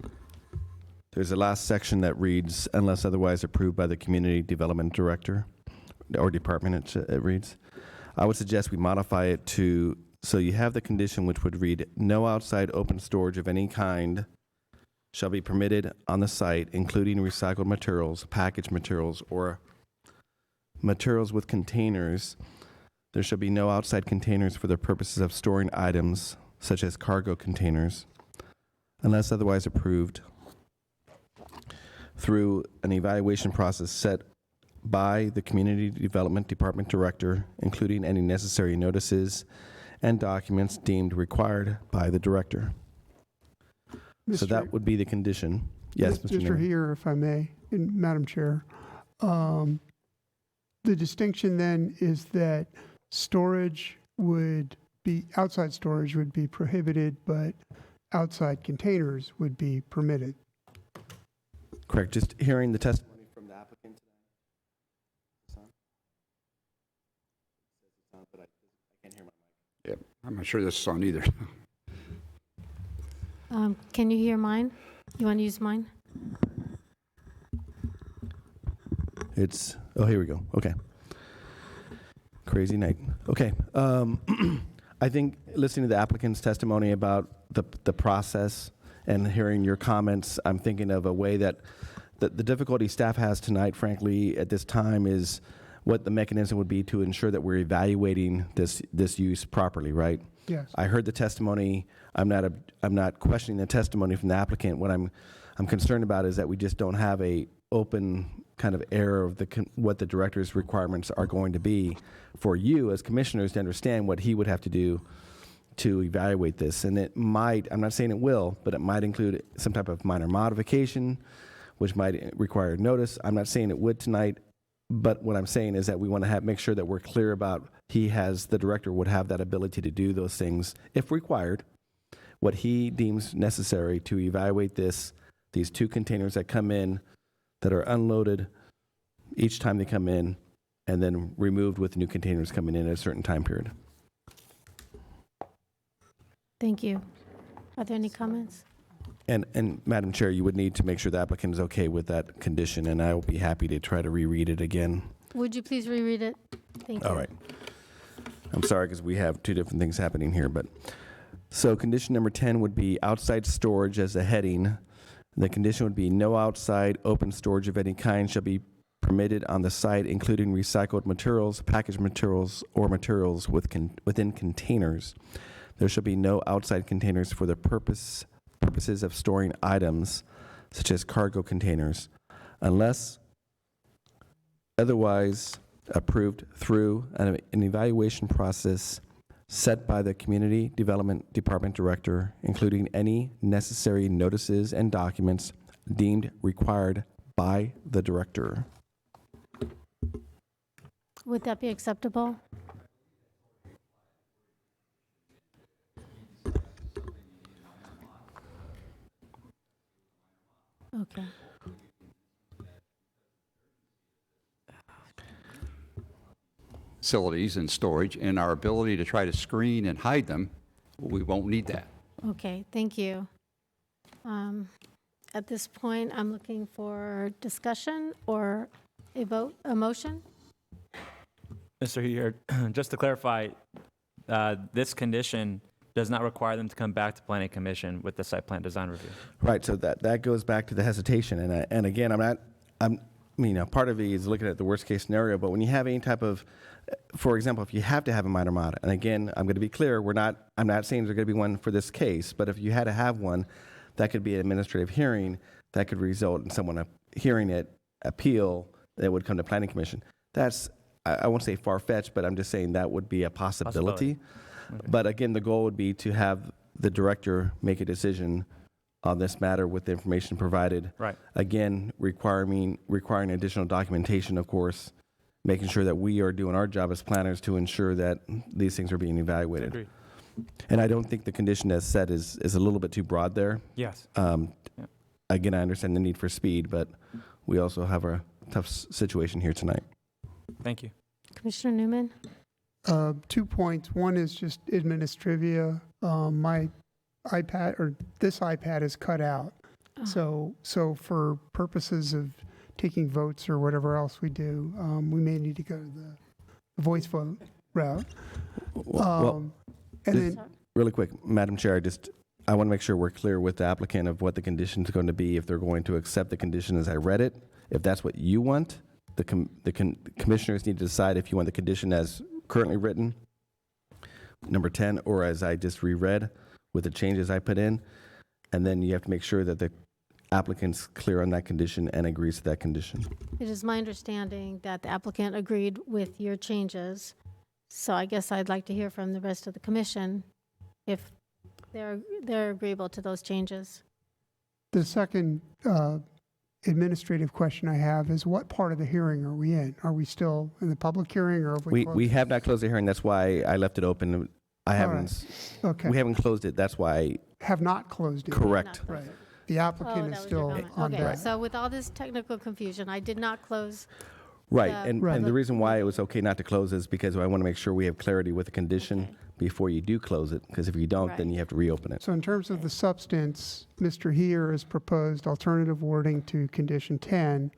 there's a last section that reads, unless otherwise approved by the community development director or department, it reads. I would suggest we modify it to, so you have the condition which would read, no outside open storage of any kind shall be permitted on the site, including recycled materials, packaged materials, or materials with containers. There shall be no outside containers for the purposes of storing items, such as cargo containers, unless otherwise approved through an evaluation process set by the Community Development Department Director, including any necessary notices and documents deemed required by the Director. So that would be the condition. Yes, Mr. Mr. Newman. Here, if I may, and Madam Chair. The distinction then is that storage would be, outside storage would be prohibited, but outside containers would be permitted. Correct. Just hearing the testimony from the applicant today. But I can't hear my mic. Yep, I'm not sure this is on either. Can you hear mine? You want to use mine? It's, oh, here we go. Okay. Crazy night. Okay. I think listening to the applicant's testimony about the process and hearing your comments, I'm thinking of a way that the difficulty staff has tonight, frankly, at this time is what the mechanism would be to ensure that we're evaluating this use properly, right? Yes. I heard the testimony. I'm not questioning the testimony from the applicant. What I'm concerned about is that we just don't have a open kind of air of what the director's requirements are going to be for you as commissioners to understand what he would have to do to evaluate this. And it might, I'm not saying it will, but it might include some type of minor modification, which might require notice. I'm not saying it would tonight, but what I'm saying is that we want to make sure that we're clear about the director would have that ability to do those things if required, what he deems necessary to evaluate these two containers that come in that are unloaded each time they come in and then removed with new containers coming in at a certain time period. Thank you. Are there any comments? And Madam Chair, you would need to make sure the applicant is okay with that condition, and I will be happy to try to reread it again. Would you please reread it? Thank you. All right. I'm sorry because we have two different things happening here, but so condition number 10 would be outside storage as a heading. The condition would be no outside open storage of any kind shall be permitted on the site, including recycled materials, packaged materials, or materials within containers. There shall be no outside containers for the purposes of storing items, such as cargo containers, unless otherwise approved through an evaluation process set by the Community Development Department Director, including any necessary notices and documents deemed required by the Director. Would that be acceptable? Okay. Facilities and storage, and our ability to try to screen and hide them, we won't need that. Okay, thank you. At this point, I'm looking for discussion or a motion. Mr. Heer, just to clarify, this condition does not require them to come back to Planning Commission with the site plan design review. Right, so that goes back to the hesitation, and again, part of it is looking at the worst case scenario, but when you have any type of, for example, if you have to have a minor mod, and again, I'm going to be clear, I'm not saying there's going to be one for this case, but if you had to have one, that could be an administrative hearing that could result in someone hearing it, appeal, that would come to Planning Commission. That's, I won't say far-fetched, but I'm just saying that would be a possibility. Okay. But again, the goal would be to have the director make a decision on this matter with the information provided. Right. Again, requiring additional documentation, of course, making sure that we are doing our job as planners to ensure that these things are being evaluated. Agreed. And I don't think the condition as set is a little bit too broad there. Yes. Again, I understand the need for speed, but we also have a tough situation here tonight. Thank you. Commissioner Newman? 2 points. One is just administrivia. My iPad, or this iPad, is cut out. So for purposes of taking votes or whatever else we do, we may need to go to the voice vote route. And then, Really quick, Madam Chair, I want to make sure we're clear with the applicant of what the condition is going to be, if they're going to accept the condition as I read it. If that's what you want, the commissioners need to decide if you want the condition as currently written, number 10, or as I just reread with the changes I put in. And then you have to make sure that the applicant's clear on that condition and agrees to that condition. It is my understanding that the applicant agreed with your changes. So I guess I'd like to hear from the rest of the commission if they're agreeable to those changes. the second administrative question I have is, what part of the hearing are we in? Are we still in the public hearing, or have we closed? We have not closed the hearing. That's why I left it open. I haven't. Okay. We haven't closed it. That's why. Have not closed it. Correct. Right. The applicant is that was your still comment. on Okay, deck. so with all this technical confusion, I did not close. Right, the and public- the reason why it was okay not to close is because I want to make sure we have clarity with the condition Okay. before you do close it, because if you don't, then Right. you have to reopen it. So in terms of the substance, Mr. Heer has proposed alternative wording to condition 10,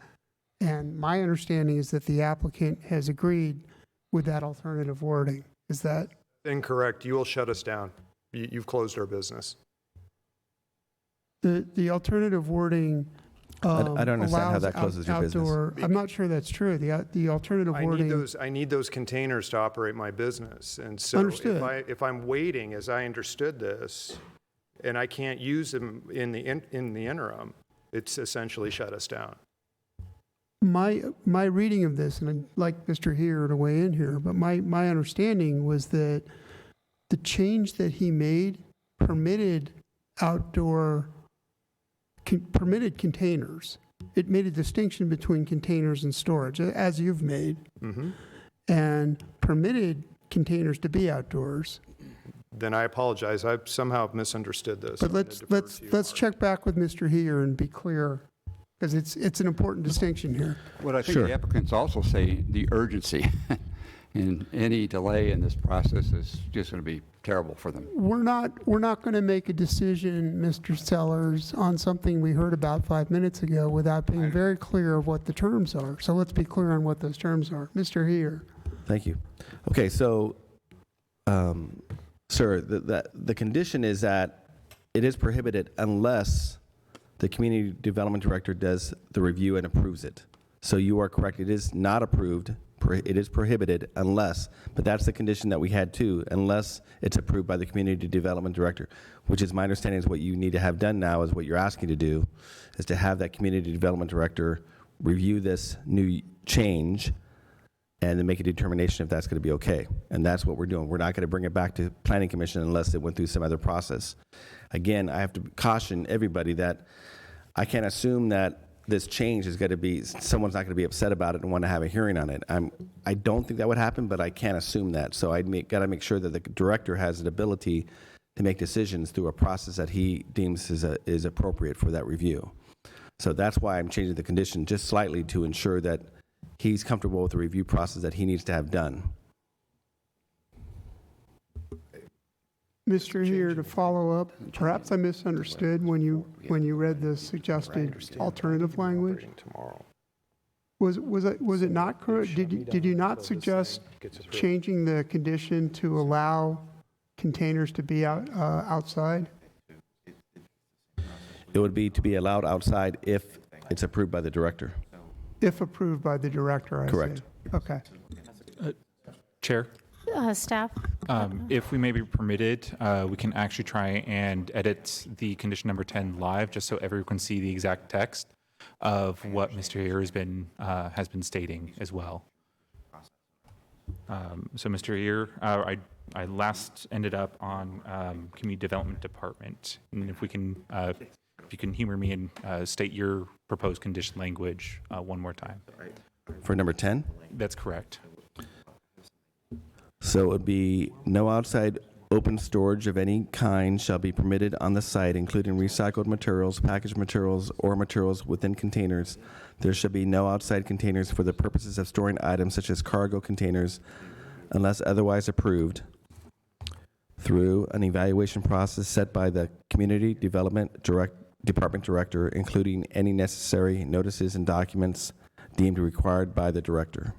and my understanding is that the applicant has agreed with that alternative wording. Is that? Incorrect. You will shut us down. You've closed our business. The alternative wording I don't understand how allows that closes your business. outdoor. I'm not sure that's true. The alternative wording. I need those containers to operate my business. And so Understood. if I'm waiting, as I understood this, and I can't use them in the interim, it's essentially shut us down. My reading of this, and I'd like Mr. Heer to weigh in here, but my understanding was that the change that he made permitted permitted containers. It made a distinction between containers and storage, as you've made, and permitted containers to be outdoors. Then I apologize. I somehow misunderstood this. But I'm gonna defer to you, let's Mark. check back with Mr. Heer and be clear, because it's an important distinction here. What I think Sure. the applicants also say, the urgency. And any delay in this process is just going to be terrible for them. We're not going to make a decision, Mr. Sellers, on something we heard about 5 minutes ago without being very clear of what the terms are. So let's be clear on what those terms are. Mr. Heer. Thank you. Okay, so, sir, the condition is that it is prohibited unless the community development director does the review and approves it. So you are correct. It is not approved. It is prohibited unless, but that's the condition that we had too, unless it's approved by the community development director, which is my understanding is what you need to have done now is what you're asking to do, is to have that community development director review this new change and then make a determination if that's going to be okay. And that's what we're doing. We're not going to bring it back to Planning Commission unless it went through some other process. Again, I have to caution everybody that I can't assume that this change is going to be, someone's not going to be upset about it and want to have a hearing on it. I don't think that would happen, but I can't assume that. So got to make sure that the director has an ability to make decisions through a process that he deems is appropriate for that review. So that's why I'm changing the condition just slightly to ensure that he's comfortable with the review process that he needs to have done. Mr. Here, to follow up, perhaps I misunderstood when you read the suggested alternative language. Was it not correct? Did you not suggest changing the condition to allow containers to be outside? It would be to be allowed outside if it's approved by the director. If approved by the director, I see. Correct. Okay. Chair, Staff? if we may be permitted, we can actually try and edit the condition number 10 live, just so everyone can see the exact text of what Mr. Here has been stating as well. So Mr. Here, I last ended up on Community Development Department, and if you can humor me and state your proposed condition language one more time. For number 10? That's correct. So it would be no outside open storage of any kind shall be permitted on the site, including recycled materials, packaged materials, or materials within containers. There shall be no outside containers for the purposes of storing items such as cargo containers unless otherwise approved through an evaluation process set by the Community Development Department Director, including any necessary notices and documents deemed required by the Director.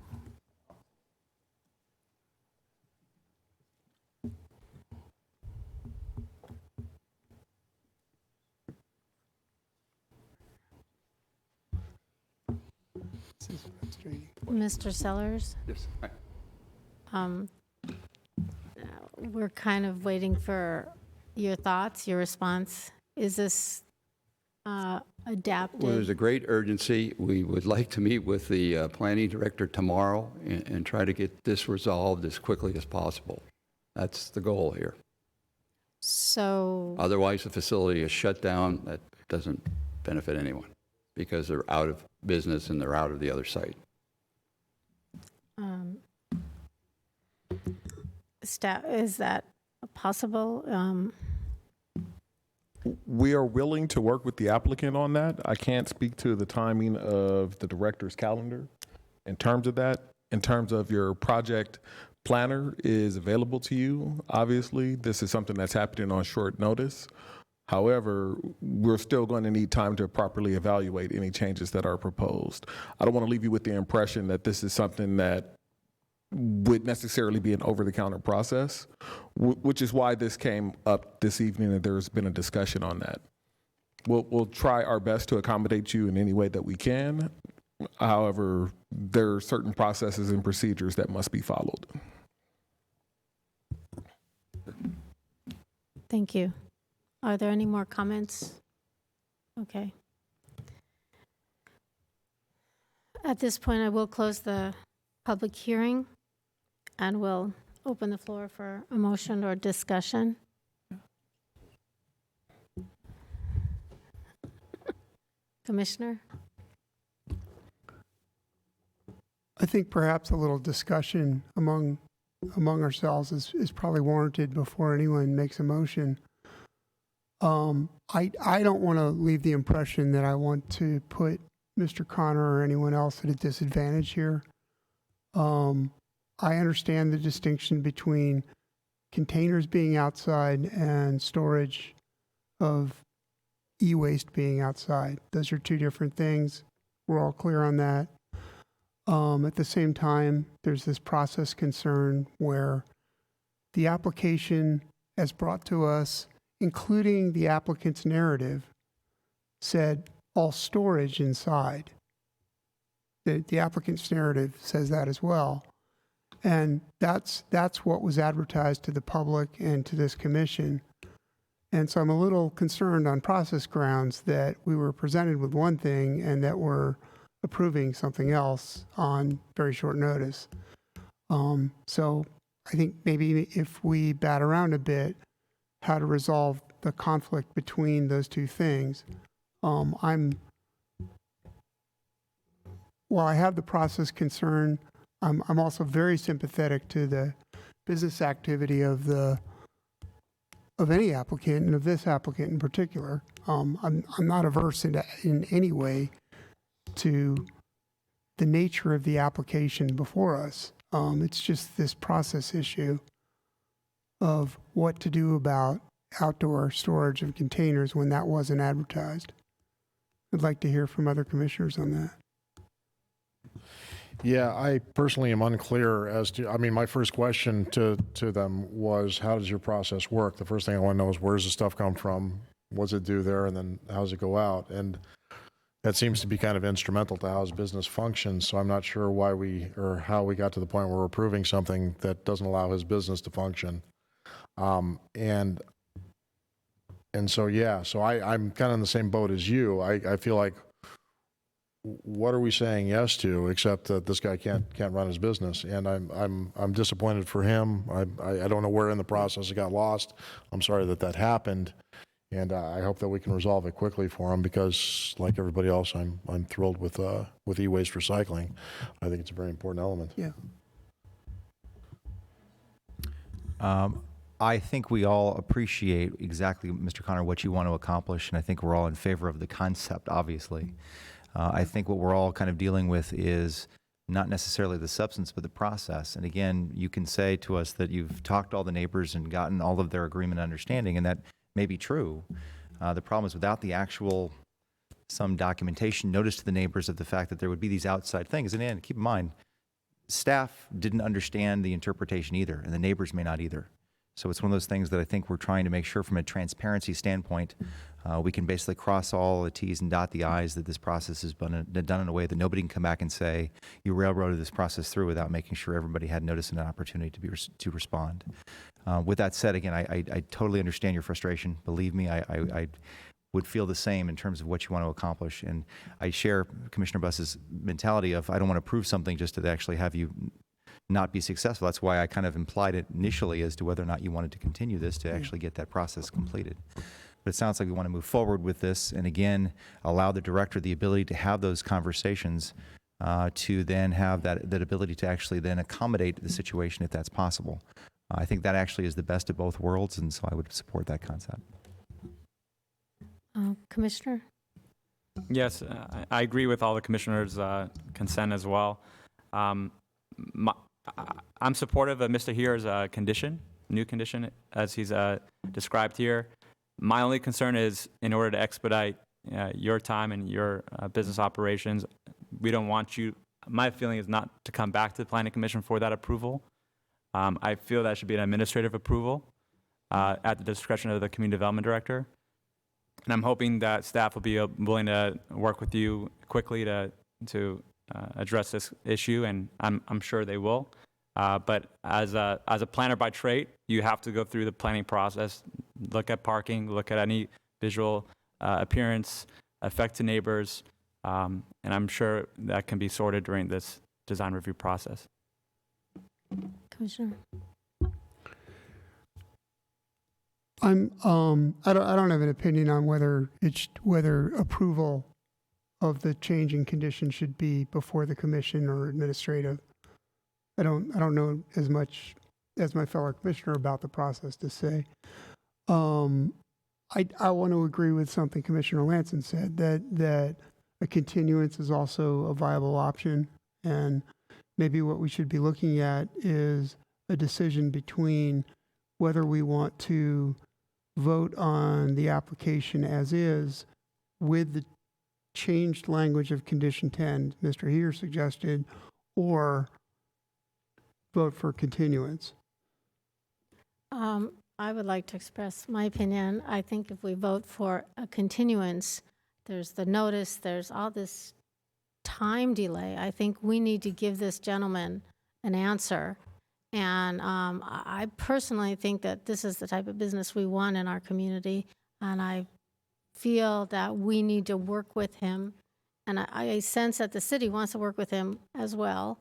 Mr. Sellers? Yes. We're kind of waiting for your thoughts, your response. Is this adapted? Well, there's a great urgency. We would like to meet with the planning director tomorrow and try to get this resolved as quickly as possible. That's the goal here. So, Otherwise, the facility is shut down. That doesn't benefit anyone because they're out of business and they're out of the other site. staff, is that possible? We are willing to work with the applicant on that. I can't speak to the timing of the director's calendar in terms of that. In terms of your project planner is available to you, obviously, this is something that's happening on short notice. However, we're still going to need time to properly evaluate any changes that are proposed. I don't want to leave you with the impression that this is something that would necessarily be an over-the-counter process, which is why this came up this evening and there's been a discussion on that. We'll try our best to accommodate you in any way that we can. However, there are certain processes and procedures that must be followed. Thank you. Are there any more comments? Okay. At this point, I will close the public hearing and we'll open the floor for a motion or discussion. Commissioner? I think perhaps a little discussion among ourselves is probably warranted before anyone makes a motion. I don't want to leave the impression that I want to put Mr. Connor or anyone else at a disadvantage here. I understand the distinction between containers being outside and storage of e-waste being outside. Those are two different things. We're all clear on that. At the same time, there's this process concern where the application as brought to us, including the applicant's narrative, said all storage inside. The applicant's narrative says that as well. And that's what was advertised to the public and to this commission. And so I'm a little concerned on process grounds that we were presented with one thing and that we're approving something else on very short notice. So I think maybe if we bat around a bit how to resolve the conflict between those two things, while I have the process concern, I'm also very sympathetic to the business activity of any applicant and of this applicant in particular. I'm not averse in any way to the nature of the application before us. It's just this process issue of what to do about outdoor storage of containers when that wasn't advertised. I'd like to hear from other commissioners on that. Yeah, I personally am unclear as to, I mean, my first question to them was, how does your process work? The first thing I want to know is, where does the stuff come from? What's it do there? And then how does it go out? And that seems to be kind of instrumental to how his business functions. So I'm not sure how we got to the point where we're approving something that doesn't allow his business to function. And so, yeah, so I'm kind of in the same boat as you. I feel like, what are we saying yes to, except that this guy can't run his business? And I'm disappointed for him. I don't know where in the process it got lost. I'm sorry that happened, and I hope that we can resolve it quickly for him, because like everybody else, I'm thrilled with e-waste recycling. I think it's a very important element. Yeah. I think we all appreciate exactly, Mr. Connor, what you want to accomplish, and I think we're all in favor of the concept, obviously. I think what we're all kind of dealing with is not necessarily the substance, but the process. And again, you can say to us that you've talked to all the neighbors and gotten all of their agreement and understanding, and that may be true. The problem is, without the actual, some documentation, notice to the neighbors of the fact that there would be these outside things. And keep in mind, staff didn't understand the interpretation either, and the neighbors may not either. So it's one of those things that I think we're trying to make sure from a transparency standpoint, we can basically cross all the T's and dot the I's, that this process has been done in a way that nobody can come back and say, you railroaded this process through, without making sure everybody had notice and an opportunity to respond. With that said, again, I totally understand your frustration. Believe me, I would feel the same in terms of what you want to accomplish. And I share Commissioner Buss's mentality of, I don't want to prove something just to actually have you not be successful. That's why I kind of implied it initially as to whether or not you wanted to continue this to actually get that process completed. But it sounds like we want to move forward with this, and again, allow the director the ability to have those conversations, to then have that ability to actually then accommodate the situation if that's possible. I think that actually is the best of both worlds, and so I would support that concept. Commissioner? Yes, I agree with all the commissioners' consent as well. I'm supportive of Mr. Here's new condition, as he's described here. My only concern is, in order to expedite your time and your business operations, we don't want you, my feeling is not to come back to the Planning Commission for that approval. I feel that should be an administrative approval at the discretion of the Community Development Director. And I'm hoping that staff will be willing to work with you quickly to address this issue, and I'm sure they will. But as a planner by trade, you have to go through the planning process, look at parking, look at any visual appearance, effect to neighbors, and I'm sure that can be sorted during this design review process. Commissioner? I don't have an opinion on whether approval of the change in condition should be before the commission or administrative. I don't know as much as my fellow commissioner about the process to say. I want to agree with something Commissioner Lanson said, that a continuance is also a viable option, and maybe what we should be looking at is a decision between whether we want to vote on the application as is with the changed language of condition 10 Mr. Heer suggested, or vote for continuance. I would like to express my opinion. I think if we vote for a continuance, there's the notice, there's all this time delay. I think we need to give this gentleman an answer. And I personally think that this is the type of business we want in our community. And I feel that we need to work with him. And I sense that the city wants to work with him as well.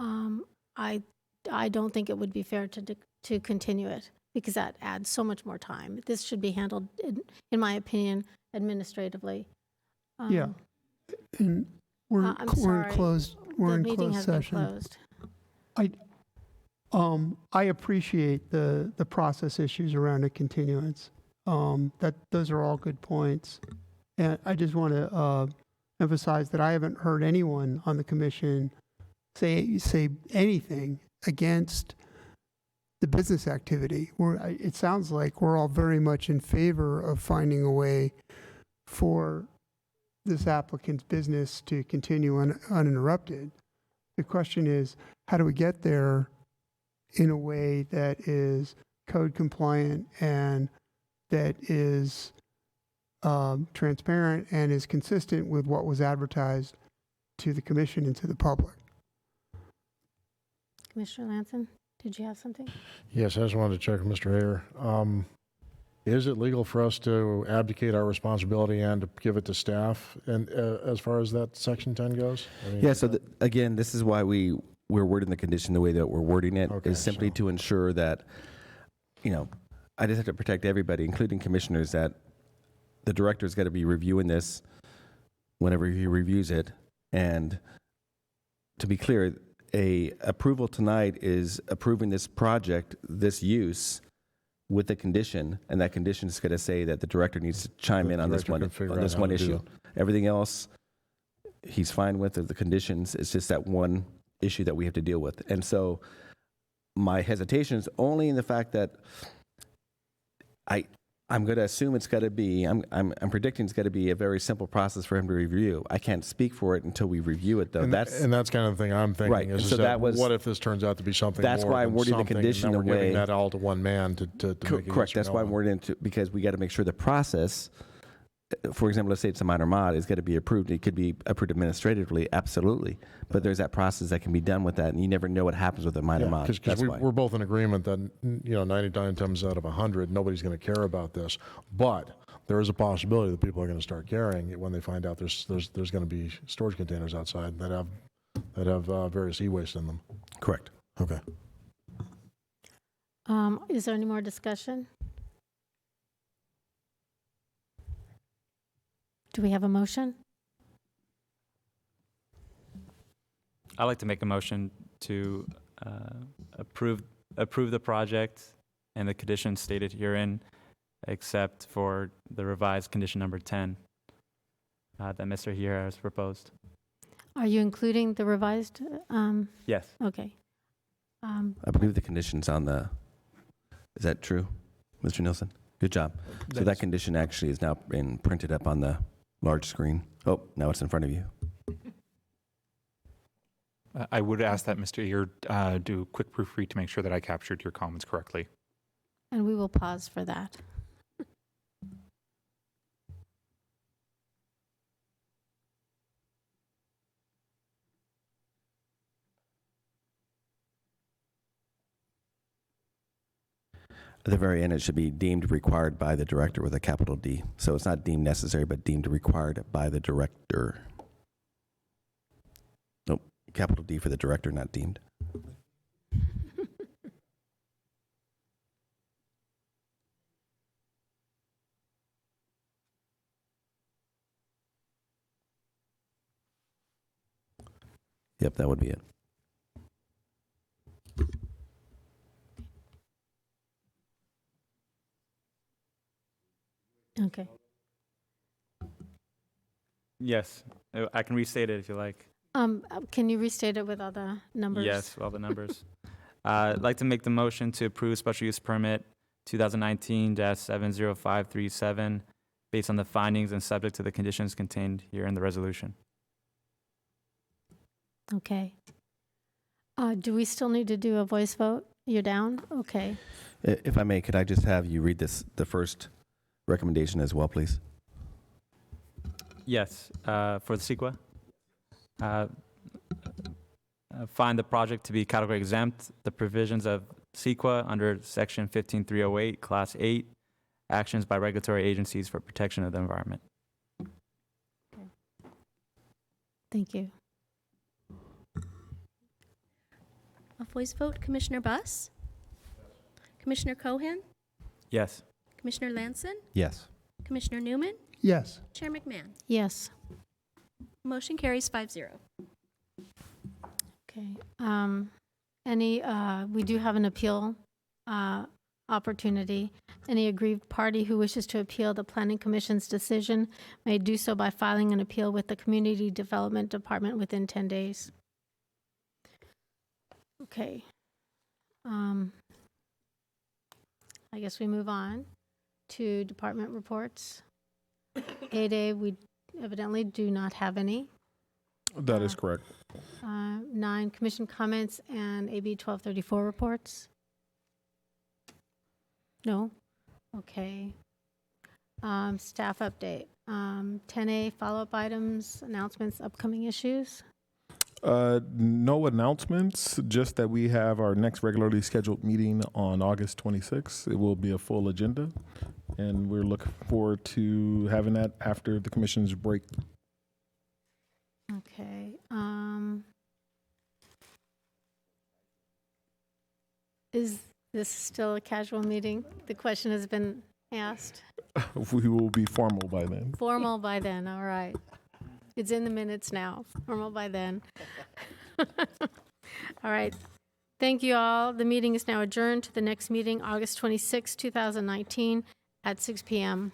I don't think it would be fair to continue it because that adds so much more time. This should be handled, in my opinion, administratively. Yeah. And we're I'm in sorry. closed, we're The in meeting closed has been session. closed. I appreciate the process issues around a continuance. Those are all good points. And I just want to emphasize that I haven't heard anyone on the commission say anything against the business activity. It sounds like we're all very much in favor of finding a way for this applicant's business to continue uninterrupted. The question is, how do we get there in a way that is code compliant and that is transparent and is consistent with what was advertised to the commission and to the public? Commissioner Lanson, did you have something? Yes, I just wanted to check with Mr. Hayer. Is it legal for us to abdicate our responsibility and to give it to staff, and as far as that section 10 goes? I mean, Yeah, so again, this is why we're wording the condition the way that we're wording it, Okay, is simply so- to ensure that, I just have to protect everybody, including commissioners, that the director's got to be reviewing this whenever he reviews it. And to be clear, a approval tonight is approving this project, this use, with a condition, and that condition is going to say that the director needs to chime The in on this director one, can figure on out this how one to do issue. it. Everything else, he's fine with the conditions. It's just that one issue that we have to deal with. And so my hesitation is only in the fact that I'm going to assume it's got to be, I'm predicting it's got to be a very simple process for him to review. I can't speak for it until we review it, though. And that's kind of the thing I'm thinking Right, is, and so that that was- what if this turns out to be something That's more why I'm than wording the something, condition and then we're the way- giving that all to one man to make a correct. yes or That's no why I'm on. wording it, because we got to make sure the process, for example, let's say it's a minor mod, it's got to be approved. It could be approved administratively, absolutely. But there's that process that can be done with that, and you never know what happens with a minor mod. Because That's why. we're both in agreement that 99 times out of 100, nobody's going to care about this. But there is a possibility that people are going to start caring when they find out there's going to be storage containers outside that have various e-waste in them. Correct. Okay. Is there any more discussion? Do we have a motion? I'd like to make a motion to approve the project and the conditions stated herein, except for the revised condition number 10 that Mr. Hayer has proposed. Are you including the revised? Yes. Okay. I believe the condition's on the, is that true, Mr. Nielsen? Good job. So that condition actually is now been printed up on the large screen. Oh, now it's in front of you. I would ask that Mr. Ear do a quick proofread to make sure that I captured your comments correctly. And we will pause for that. At the very end, it should be deemed required by the director with a capital D. So it's not deemed necessary, but deemed required by the director. Nope, capital D for the director, not deemed. Yep, that would be it. Okay. Yes. I can restate it if you like. Can you restate it with all the numbers? Yes, all the numbers. I'd like to make the motion to approve special use permit 2019-70537 based on the findings and subject to the conditions contained here in the resolution. Okay. Do we still need to do a voice vote? You're down? Okay. If I may, could I just have you read the first recommendation as well, please? Yes, for the CEQA. find the project to be category exempt, the provisions of CEQA under Section 15308, Class 8, actions by regulatory agencies for protection of the environment. Thank you. A voice vote, Commissioner Buss? Commissioner Cohan? Yes. Commissioner Lanson? Yes. Commissioner Newman? Yes. Chair McMahon? Yes. Motion carries 5-0. Okay. We do have an appeal opportunity. Any aggrieved party who wishes to appeal the Planning Commission's decision may do so by filing an appeal with the Community Development Department within 10 days. Okay. I guess we move on to department reports. 8A, we evidently do not have any. That is correct. 9, commission comments and AB 1234 reports. No? Okay. Staff update. 10A, follow-up items, announcements, upcoming issues. No announcements, just that we have our next regularly scheduled meeting on August 26th. It will be a full agenda, and we're looking forward to having that after the commission's break. Okay. Is this still a casual meeting? The question has been asked. We will be formal by then. Formal by then, all right. It's in the minutes now. Formal by then. All right. Thank you all. The meeting is now adjourned to the next meeting, August 26, 2019, at 6 p.m.